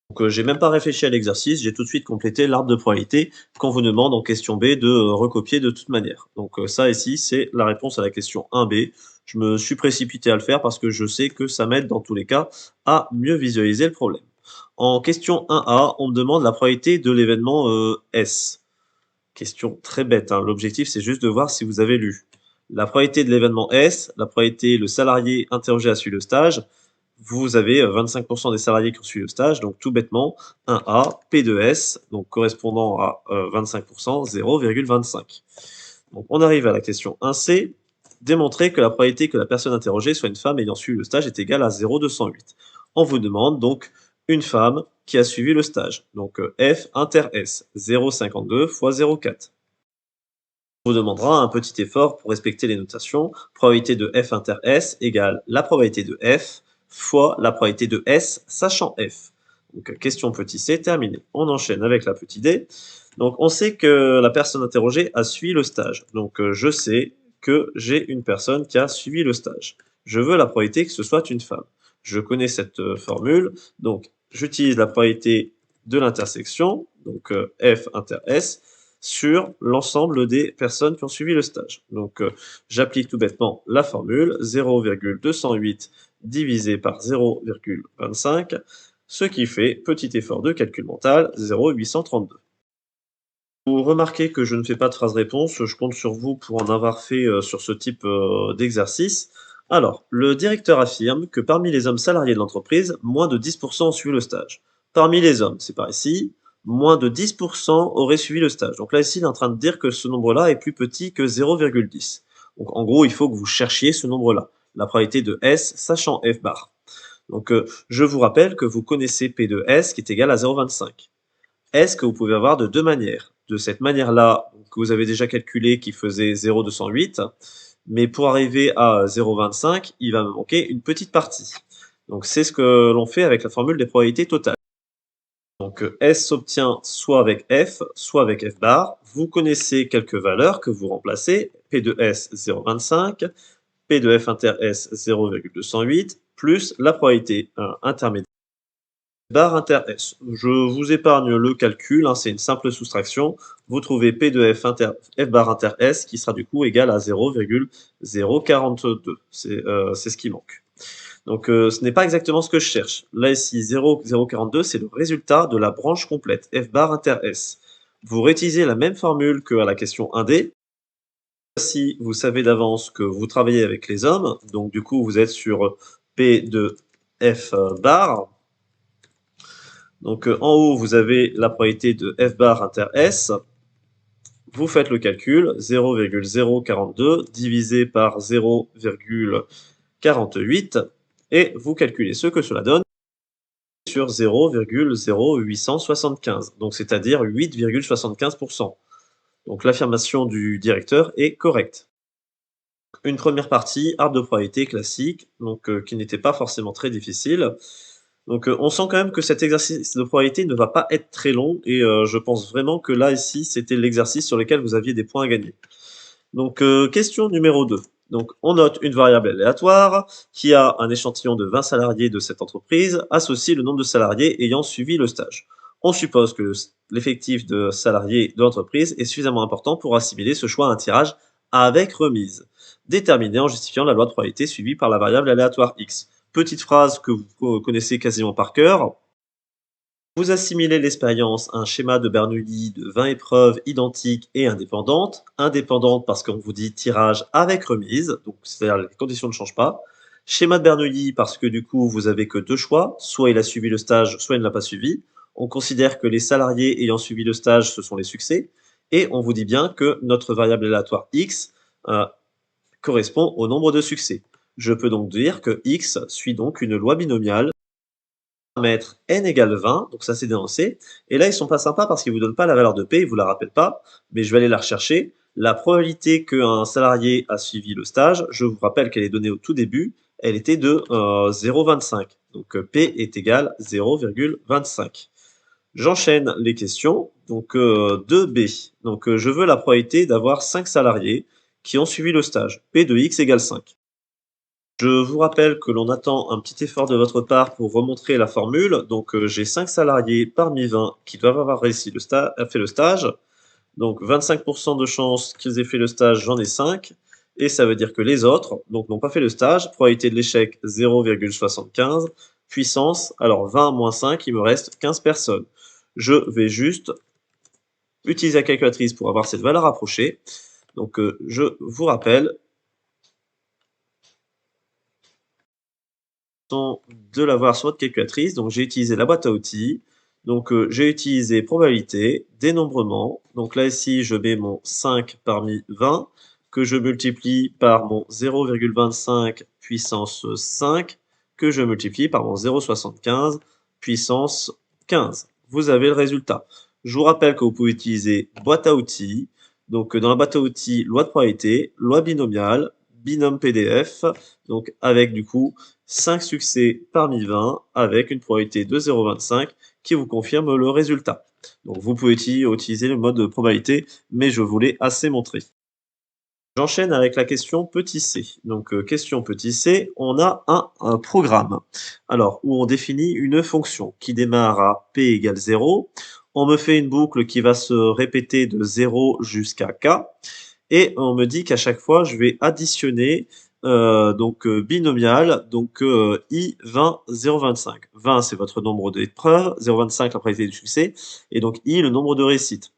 Donc j'ai même pas réfléchi à l'exercice, j'ai tout de suite complété l'arbre de probabilité qu'on vous demande en question B de recopier de toute manière. Donc ça ici c'est la réponse à la question 1B. Je me suis précipité à le faire parce que je sais que ça m'aide dans tous les cas à mieux visualiser le problème. En question 1A, on me demande la probabilité de l'événement S. Question très bête, hein. L'objectif, c'est juste de voir si vous avez lu. La probabilité de l'événement S, la probabilité le salarié interrogé a suivi le stage, vous avez 25% des salariés qui ont suivi le stage, donc tout bêtement, 1A, P de S, donc correspondant à 25%, 0,25. Donc on arrive à la question 1C. Démontrer que la probabilité que la personne interrogée soit une femme ayant suivi le stage est égale à 0,208. On vous demande donc une femme qui a suivi le stage. Donc F inter S, 0,52 fois 0,4. On vous demandera un petit effort pour respecter les notations. Probabilité de F inter S égale la probabilité de F fois la probabilité de S sachant F. Donc question petit c terminée. On enchaîne avec la petite d. Donc on sait que la personne interrogée a suivi le stage. Donc je sais que j'ai une personne qui a suivi le stage. Je veux la probabilité que ce soit une femme. Je connais cette formule, donc j'utilise la probabilité de l'intersection, donc F inter S, sur l'ensemble des personnes qui ont suivi le stage. Donc j'applique tout bêtement la formule 0,208 divisé par 0,25, ce qui fait, petit effort de calcul mental, 0,832. Vous remarquez que je ne fais pas de phrase-réponse, je compte sur vous pour en avoir fait sur ce type d'exercice. Alors, le directeur affirme que parmi les hommes salariés de l'entreprise, moins de 10% ont suivi le stage. Parmi les hommes, c'est par ici, moins de 10% auraient suivi le stage. Donc là, ici, il est en train de dire que ce nombre-là est plus petit que 0,10. Donc en gros, il faut que vous cherchiez ce nombre-là, la probabilité de S sachant F bar. Donc je vous rappelle que vous connaissez P de S qui est égal à 0,25. S que vous pouvez avoir de deux manières. De cette manière-là, que vous avez déjà calculé, qui faisait 0,208, mais pour arriver à 0,25, il va me manquer une petite partie. Donc c'est ce que l'on fait avec la formule des probabilités totales. Donc S s'obtient soit avec F, soit avec F bar. Vous connaissez quelques valeurs que vous remplacez. P de S 0,25, P de F inter S 0,208, plus la probabilité intermédiaire bar inter S. Je vous épargne le calcul, hein, c'est une simple soustraction. Vous trouvez P de F, F bar inter S qui sera du coup égal à 0,042. C'est ce qui manque. Donc ce n'est pas exactement ce que je cherche. Là ici, 0,042, c'est le résultat de la branche complète, F bar inter S. Vous réutilisez la même formule qu'à la question 1D. Si vous savez d'avance que vous travaillez avec les hommes, donc du coup vous êtes sur P de F bar. Donc en haut, vous avez la probabilité de F bar inter S. Vous faites le calcul, 0,042 divisé par 0,48 et vous calculez ce que cela donne sur 0,0875, donc c'est-à-dire 8,75%. Donc l'affirmation du directeur est correcte. Une première partie, arbre de probabilité classique, donc qui n'était pas forcément très difficile. Donc on sent quand même que cet exercice de probabilité ne va pas être très long et je pense vraiment que là, ici, c'était l'exercice sur lequel vous aviez des points à gagner. Donc question numéro 2. Donc on note une variable aléatoire qui a un échantillon de 20 salariés de cette entreprise, associe le nombre de salariés ayant suivi le stage. On suppose que l'effectif de salariés de l'entreprise est suffisamment important pour assimiler ce choix à un tirage avec remise, déterminé en justifiant la loi de probabilité suivie par la variable aléatoire x. Petite phrase que vous connaissez quasiment par cœur. Vous assimilez l'expérience à un schéma de Bernoulli de 20 épreuves identiques et indépendantes. Indépendantes parce qu'on vous dit tirage avec remise, donc c'est-à-dire les conditions ne changent pas. Schéma de Bernoulli parce que du coup vous avez que deux choix, soit il a suivi le stage, soit il ne l'a pas suivi. On considère que les salariés ayant suivi le stage, ce sont les succès. Et on vous dit bien que notre variable aléatoire x correspond au nombre de succès. Je peux donc dire que x suit donc une loi binomiale. Paramètre n égale 20, donc ça c'est dénoncé. Et là ils sont pas sympas parce qu'ils vous donnent pas la valeur de P, ils vous la rappellent pas, mais je vais aller la rechercher. La probabilité qu'un salarié a suivi le stage, je vous rappelle qu'elle est donnée au tout début, elle était de 0,25. Donc P est égal 0,25. J'enchaîne les questions. Donc 2B. Donc je veux la probabilité d'avoir 5 salariés qui ont suivi le stage. P de x égale 5. Je vous rappelle que l'on attend un petit effort de votre part pour remontrer la formule. Donc j'ai 5 salariés parmi 20 qui doivent avoir réussi fait le stage. Donc 25% de chance qu'ils aient fait le stage, j'en ai 5. et ça veut dire que les autres donc n'ont pas fait le stage. Probabilité de l'échec 0,75, puissance, alors 20 moins 5, il me reste 15 personnes. Je vais juste utiliser la calculatrice pour avoir cette valeur approchée. Donc je vous rappelle de l'avoir sur votre calculatrice. Donc j'ai utilisé la boîte à outils. Donc j'ai utilisé probabilité, dénombrement. Donc là ici je mets mon 5 parmi 20 que je multiplie par mon 0,25 puissance 5 que je multiplie par mon 0,75 puissance 15. Vous avez le résultat. Je vous rappelle que vous pouvez utiliser boîte à outils. Donc dans la boîte à outils, loi de probabilité, loi binomiale, binôme PDF, donc avec du coup 5 succès parmi 20 avec une probabilité de 0,25 qui vous confirme le résultat. Donc vous pouvez utiliser le mode de probabilité, mais je vous l'ai assez montré. J'enchaîne avec la question petit c. Donc question petit c, on a un programme. Alors, où on définit une fonction qui démarre à p égale 0. On me fait une boucle qui va se répéter de 0 jusqu'à k. Et on me dit qu'à chaque fois, je vais additionner binomial, I 20, 0,25. 20, c'est votre nombre d'épreuves, 0,25, la probabilité du succès, et donc I, le nombre de réussites.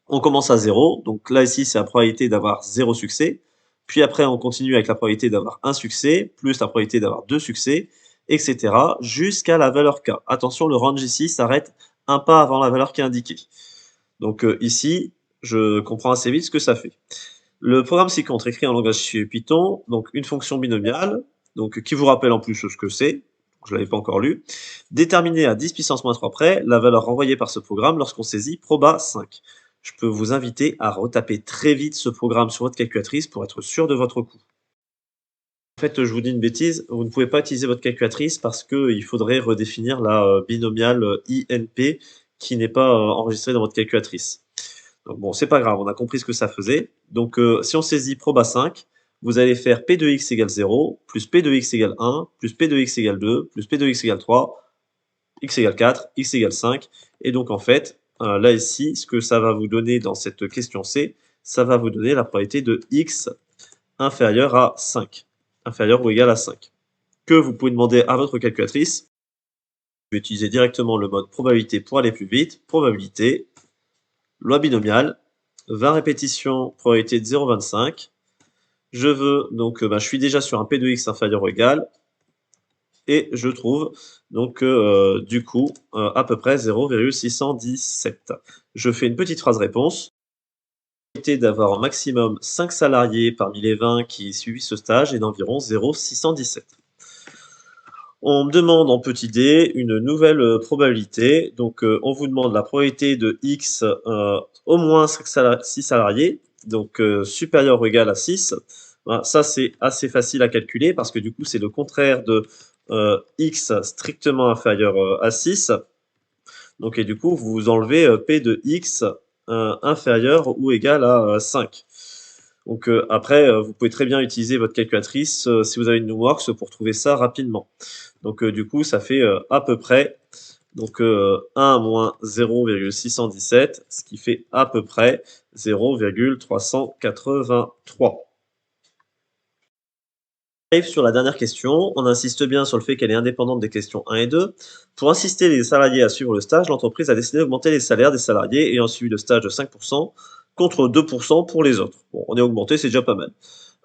On commence à 0, donc là ici, c'est la probabilité d'avoir 0 succès, puis après, on continue avec la probabilité d'avoir un succès, plus la probabilité d'avoir 2 succès, etc., jusqu'à la valeur K. Attention, le range ici s'arrête un pas avant la valeur qui est indiquée. Donc ici, je comprends assez vite ce que ça fait. Le programme ci-contre écrit en langage Python, donc une fonction binomiale, donc qui vous rappelle en plus ce que c'est, je ne l'avais pas encore lu, déterminée à 10 puissance moins 3 près, la valeur renvoyée par ce programme lorsqu'on saisit proba 5. Je peux vous inviter à retaper très vite ce programme sur votre calculatrice pour être sûr de votre coup. En fait, je vous dis une bêtise, vous ne pouvez pas utiliser votre calculatrice parce qu'il faudrait redéfinir la binomiale INP qui n'est pas enregistrée dans votre calculatrice. Donc bon, c'est pas grave, on a compris ce que ça faisait. Donc si on saisit proba 5, vous allez faire P de x égale 0, plus P de x égale 1, plus P de x égale 2, plus P de x égale 3, x égale 4, x égale 5. Et donc en fait, là ici, ce que ça va vous donner dans cette question C, ça va vous donner la probabilité de x inférieur à 5, inférieur ou égal à 5, que vous pouvez demander à votre calculatrice. Je vais utiliser directement le mode probabilité pour aller plus vite. Probabilité, loi binomiale, 20 répétitions, probabilité de 0,25. Je veux, donc je suis déjà sur un P de x inférieur ou égal, et je trouve donc du coup à peu près 0,617. Je fais une petite phrase réponse. Probabilité d'avoir un maximum 5 salariés parmi les 20 qui suivent ce stage est d'environ 0,617. On me demande en petit d une nouvelle probabilité. Donc on vous demande la probabilité de x au moins 6 salariés, donc supérieur ou égal à 6. Voilà, ça c'est assez facile à calculer parce que du coup c'est le contraire de x strictement inférieur à 6. Donc et du coup vous enlevez p de x inférieur ou égal à 5. Donc après, vous pouvez très bien utiliser votre calculatrice si vous avez une Numworks pour trouver ça rapidement. Donc du coup, ça fait à peu près donc 1 moins 0,617, ce qui fait à peu près 0,383. On arrive sur la dernière question. On insiste bien sur le fait qu'elle est indépendante des questions 1 et 2. Pour inciter les salariés à suivre le stage, l'entreprise a décidé d'augmenter les salaires des salariés ayant suivi le stage de 5% contre 2% pour les autres. Bon, on est augmenté, c'est déjà pas mal.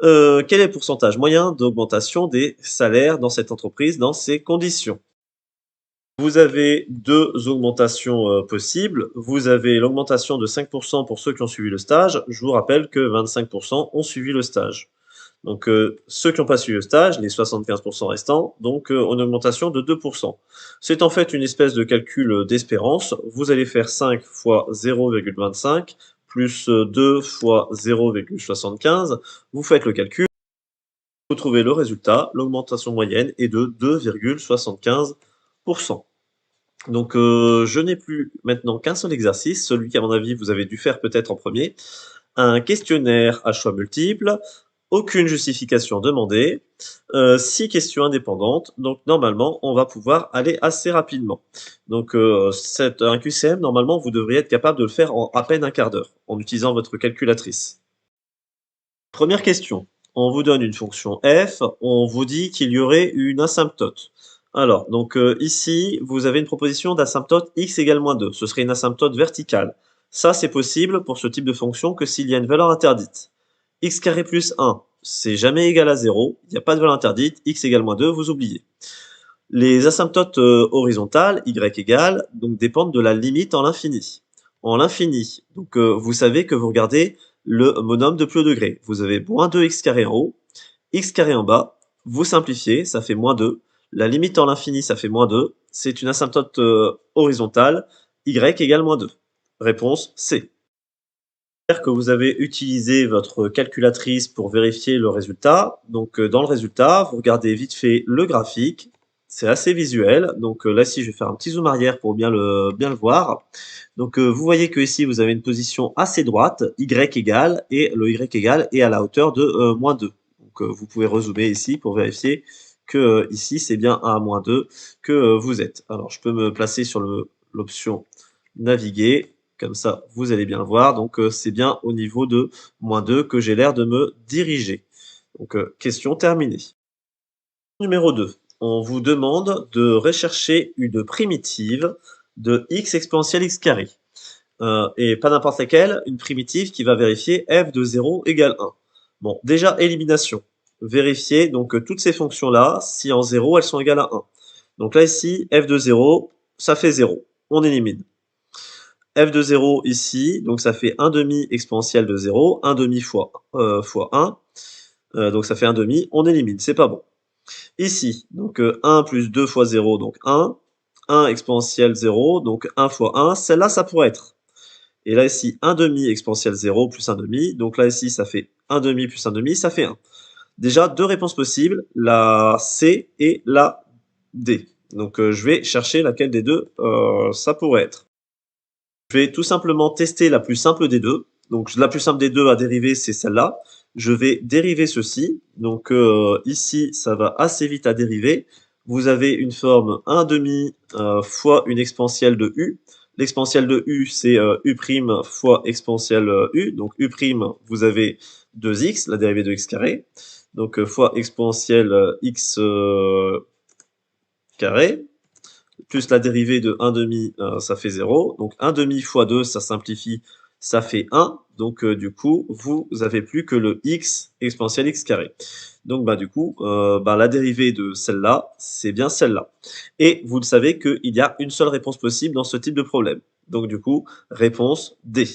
Quel est le pourcentage moyen d'augmentation des salaires dans cette entreprise dans ces conditions? Vous avez deux augmentations possibles. Vous avez l'augmentation de 5% pour ceux qui ont suivi le stage. Je vous rappelle que 25% ont suivi le stage. Donc ceux qui n'ont pas suivi le stage, les 75% restants, donc ont une augmentation de 2%. C'est en fait une espèce de calcul d'espérance. Vous allez faire 5 fois 0,25 plus 2 fois 0,75. Vous faites le calcul. Vous trouvez le résultat. L'augmentation moyenne est de 2,75%. Donc je n'ai plus maintenant qu'un seul exercice, celui qu'à mon avis vous avez dû faire peut-être en premier. Un questionnaire à choix multiples, aucune justification demandée, 6 questions indépendantes, donc normalement on va pouvoir aller assez rapidement. Donc un QCM, normalement vous devriez être capable de le faire en à peine un quart d'heure, en utilisant votre calculatrice. Première question, on vous donne une fonction f, on vous dit qu'il y aurait une asymptote. Alors, donc ici, vous avez une proposition d'asymptote x égale moins 2. Ce serait une asymptote verticale. Ça, c'est possible pour ce type de fonction que s'il y a une valeur interdite. X carré plus 1, c'est jamais égal à 0. Il n'y a pas de valeur interdite. X égale moins 2, vous oubliez. Les asymptotes horizontales, y égale, donc dépendent de la limite en l'infini. En l'infini, donc vous savez que vous regardez le monôme de plus haut degré. Vous avez moins 2x carré en haut, x carré en bas, vous simplifiez, ça fait moins 2. La limite en l'infini, ça fait moins 2. C'est une asymptote horizontale, y égale moins 2. Réponse C. J'espère que vous avez utilisé votre calculatrice pour vérifier le résultat. Donc dans le résultat, vous regardez vite fait le graphique. C'est assez visuel. Donc là, ici, je vais faire un petit zoom arrière pour bien le voir. Donc vous voyez que ici, vous avez une position assez droite, y égale, et le y égale est à la hauteur de moins 2. Donc vous pouvez rezoomer ici pour vérifier que ici, c'est bien à moins 2 que vous êtes. Alors je peux me placer sur l'option naviguer. Comme ça, vous allez bien le voir. Donc, c'est bien au niveau de moins 2 que j'ai l'air de me diriger. Donc, question terminée. Numéro 2. On vous demande de rechercher une primitive de x exponentielle x carré. Et pas n'importe laquelle, une primitive qui va vérifier f de 0 égale 1. Bon, déjà, élimination. Vérifier donc toutes ces fonctions-là, si en 0, elles sont égales à 1. Donc là, ici, f de 0, ça fait 0. On élimine. F de 0 ici, donc ça fait 1 demi exponentielle de 0, 1 demi fois 1, donc ça fait 1 demi, on élimine, c'est pas bon. Ici, donc 1 plus 2 fois 0, donc 1 exponentielle 0, donc 1 fois 1, celle-là ça pourrait être. Et là ici, 1 demi exponentielle 0 plus 1 demi, donc là ici ça fait 1 demi plus 1 demi, ça fait 1. Déjà, deux réponses possibles, la C et la D. Donc je vais chercher laquelle des deux ça pourrait être. Je vais tout simplement tester la plus simple des deux. Donc la plus simple des deux à dériver, c'est celle-là. Je vais dériver ceci. Donc ici, ça va assez vite à dériver. Vous avez une forme 1 demi fois une exponentielle de u. L'exponentielle de u, c'est u' fois exponentielle u. Donc u', vous avez 2x, la dérivée de x carré. Donc fois exponentielle x carré plus la dérivée de 1 demi, ça fait 0. Donc 1 demi fois 2, ça simplifie, ça fait 1. Donc du coup, vous avez plus que le x exponentielle x carré. Donc du coup, la dérivée de celle-là, c'est bien celle-là. Et vous le savez qu'il y a une seule réponse possible dans ce type de problème. Donc du coup, réponse D.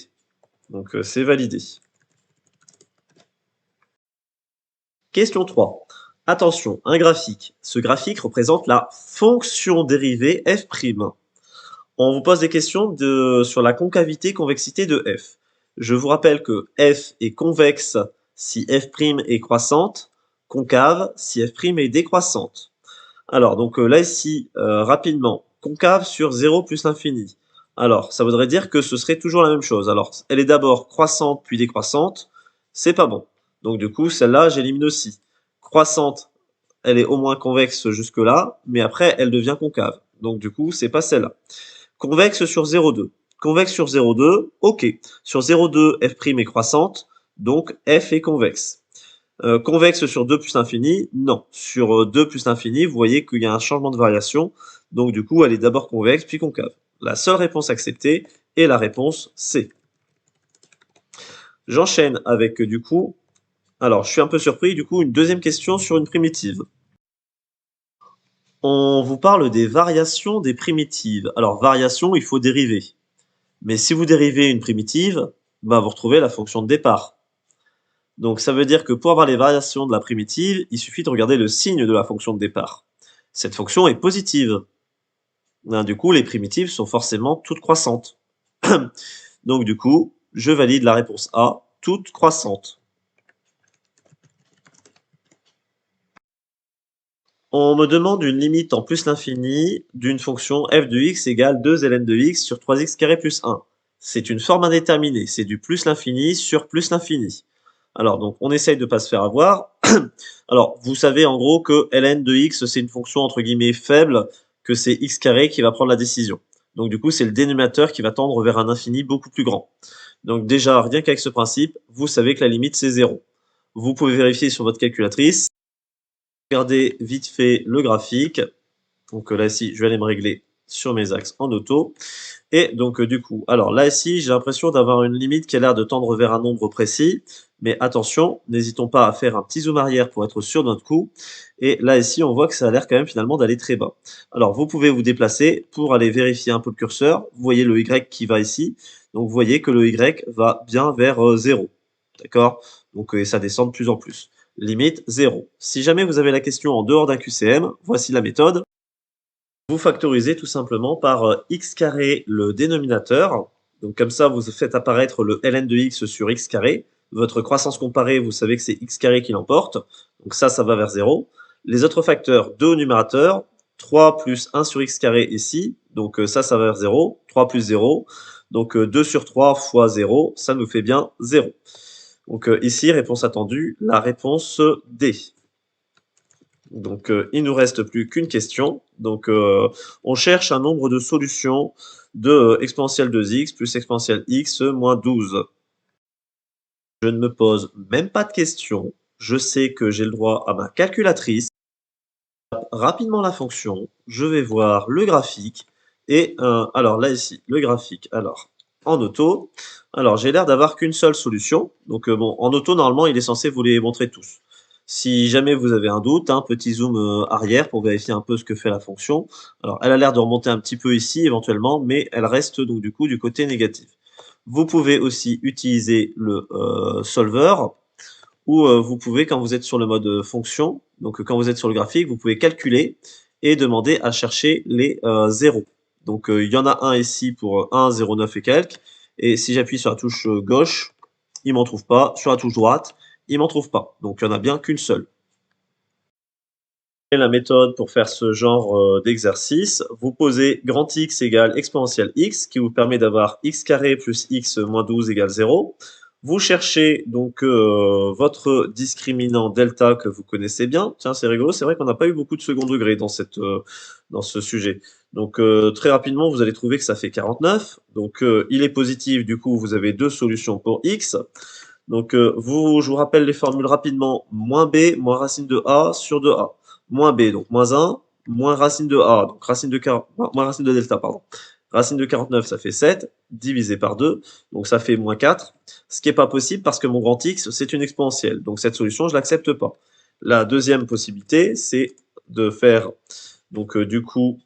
Donc c'est validé. Question 3. Attention, un graphique. Ce graphique représente la fonction dérivée f'. On vous pose des questions sur la concavité-convexité de f. Je vous rappelle que f est convexe si f' est croissante, concave si f' est décroissante. Alors, donc là ici, rapidement, concave sur 0 plus l'infini. Alors, ça voudrait dire que ce serait toujours la même chose. Alors, elle est d'abord croissante puis décroissante, c'est pas bon. Donc du coup, celle-là, j'élimine aussi. Croissante, elle est au moins convexe jusque-là, mais après, elle devient concave. Donc du coup, c'est pas celle-là. Convexe sur 0,2. Convexe sur 0,2, ok. Sur 0,2, f' est croissante, donc f est convexe. Convexe sur 2 plus l'infini, non. Sur 2 plus l'infini, vous voyez qu'il y a un changement de variation, donc du coup, elle est d'abord convexe, puis concave. La seule réponse acceptée est la réponse C. J'enchaîne avec, du coup, alors je suis un peu surpris, du coup, une deuxième question sur une primitive. On vous parle des variations des primitives. Alors, variation, il faut dériver. Mais si vous dérivez une primitive, vous retrouvez la fonction de départ. Donc ça veut dire que pour avoir les variations de la primitive, il suffit de regarder le signe de la fonction de départ. Cette fonction est positive. Du coup, les primitives sont forcément toutes croissantes. Donc du coup, je valide la réponse A, toutes croissantes. On me demande une limite en plus l'infini d'une fonction f de x égale 2 ln de x sur 3x carré plus 1. C'est une forme indéterminée, c'est du plus l'infini sur plus l'infini. Alors, donc, on essaye de ne pas se faire avoir. Alors, vous savez en gros que ln de x, c'est une fonction entre guillemets faible, que c'est x carré qui va prendre la décision. Donc, du coup, c'est le dénominateur qui va tendre vers un infini beaucoup plus grand. Donc, déjà, rien qu'avec ce principe, vous savez que la limite, c'est 0. Vous pouvez vérifier sur votre calculatrice. Regardez vite fait le graphique. Donc là, ici, je vais aller me régler sur mes axes en auto. Et donc, du coup, alors là, ici, j'ai l'impression d'avoir une limite qui a l'air de tendre vers un nombre précis. Mais attention, n'hésitons pas à faire un petit zoom arrière pour être sûr de notre coup. Et là, ici, on voit que ça a l'air quand même finalement d'aller très bas. Alors, vous pouvez vous déplacer pour aller vérifier un peu le curseur. Vous voyez le Y qui va ici. Donc, vous voyez que le Y va bien vers 0. D'accord? Donc, ça descend de plus en plus. Limite 0. Si jamais vous avez la question en dehors d'un QCM, voici la méthode. Vous factorisez tout simplement par x carré le dénominateur. Donc comme ça, vous faites apparaître le ln de x sur x carré. Votre croissance comparée, vous savez que c'est x carré qui l'emporte. Donc ça va vers 0. Les autres facteurs, 2 au numérateur, 3 plus 1 sur x carré ici. Donc ça va vers 0. 3 plus 0. Donc 2 sur 3 fois 0, ça nous fait bien 0. Donc ici, réponse attendue, la réponse D. Donc, il nous reste plus qu'une question. Donc, on cherche un nombre de solutions de exponentielle de x plus exponentielle x moins 12. Je ne me pose même pas de questions. Je sais que j'ai le droit à ma calculatrice. Rapidement la fonction. Je vais voir le graphique. Et alors là, ici, le graphique. Alors, en auto. Alors, j'ai l'air d'avoir qu'une seule solution. Donc, bon, en auto, normalement, il est censé vous les montrer tous. Si jamais vous avez un doute, un petit zoom arrière pour vérifier un peu ce que fait la fonction. Alors, elle a l'air de remonter un petit peu ici éventuellement, mais elle reste donc du coup du côté négatif. Vous pouvez aussi utiliser le solver ou vous pouvez, quand vous êtes sur le mode fonction, donc quand vous êtes sur le graphique, vous pouvez calculer et demander à chercher les zéros. Donc il y en a un ici pour 1, 0, 9 et quelques. Et si j'appuie sur la touche gauche, il m'en trouve pas. Sur la touche droite, il m'en trouve pas. Donc il n'y en a bien qu'une seule. Et la méthode pour faire ce genre d'exercice, vous posez grand X égale exponentielle X, qui vous permet d'avoir x carré plus x moins 12 égale 0. Vous cherchez donc votre discriminant delta que vous connaissez bien. Tiens, c'est rigolo, c'est vrai qu'on n'a pas eu beaucoup de second degré dans, dans ce sujet. Donc très rapidement, vous allez trouver que ça fait 49. Donc il est positif, du coup, vous avez deux solutions pour x. Donc je vous rappelle les formules rapidement. Moins b, moins racine de a sur 2a. Moins b, donc moins 1, moins racine de a, donc moins racine de delta, pardon. Racine de 49, ça fait 7, divisé par 2, donc ça fait moins 4, ce qui n'est pas possible parce que mon grand X, c'est une exponentielle. Donc cette solution, je ne l'accepte pas. La deuxième possibilité, c'est de faire, donc du coup,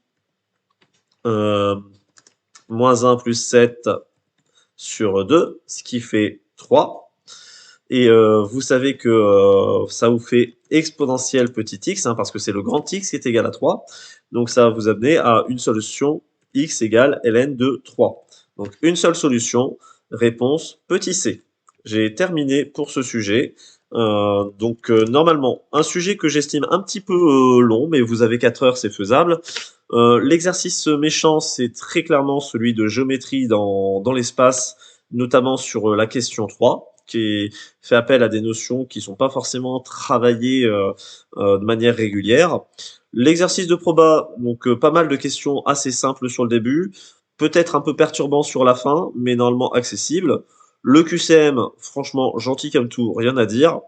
moins 1 plus 7 sur 2, ce qui fait 3. Et vous savez que ça vous fait exponentielle petit x, hein, parce que c'est le grand X qui est égal à 3. Donc ça va vous amener à une solution x égale ln de 3. Donc une seule solution, réponse petit c. J'ai terminé pour ce sujet. Normalement, un sujet que j'estime un petit peu long, mais vous avez 4 heures, c'est faisable. L'exercice méchant, c'est très clairement celui de géométrie dans l'espace, notamment sur la question 3, qui fait appel à des notions qui sont pas forcément travaillées de manière régulière. L'exercice de proba, donc pas mal de questions assez simples sur le début, peut-être un peu perturbant sur la fin, mais normalement accessible. Le QCM, franchement, gentil comme tout, rien à dire.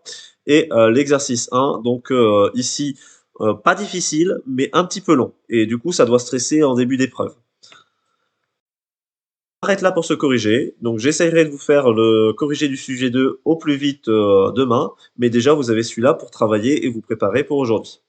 Et l'exercice 1, donc ici, pas difficile, mais un petit peu long. Et du coup, ça doit stresser en début d'épreuve. Arrête là pour se corriger. Donc j'essaierai de vous faire le corrigé du sujet 2 au plus vite demain. Mais déjà, vous avez celui-là pour travailler et vous préparer pour aujourd'hui.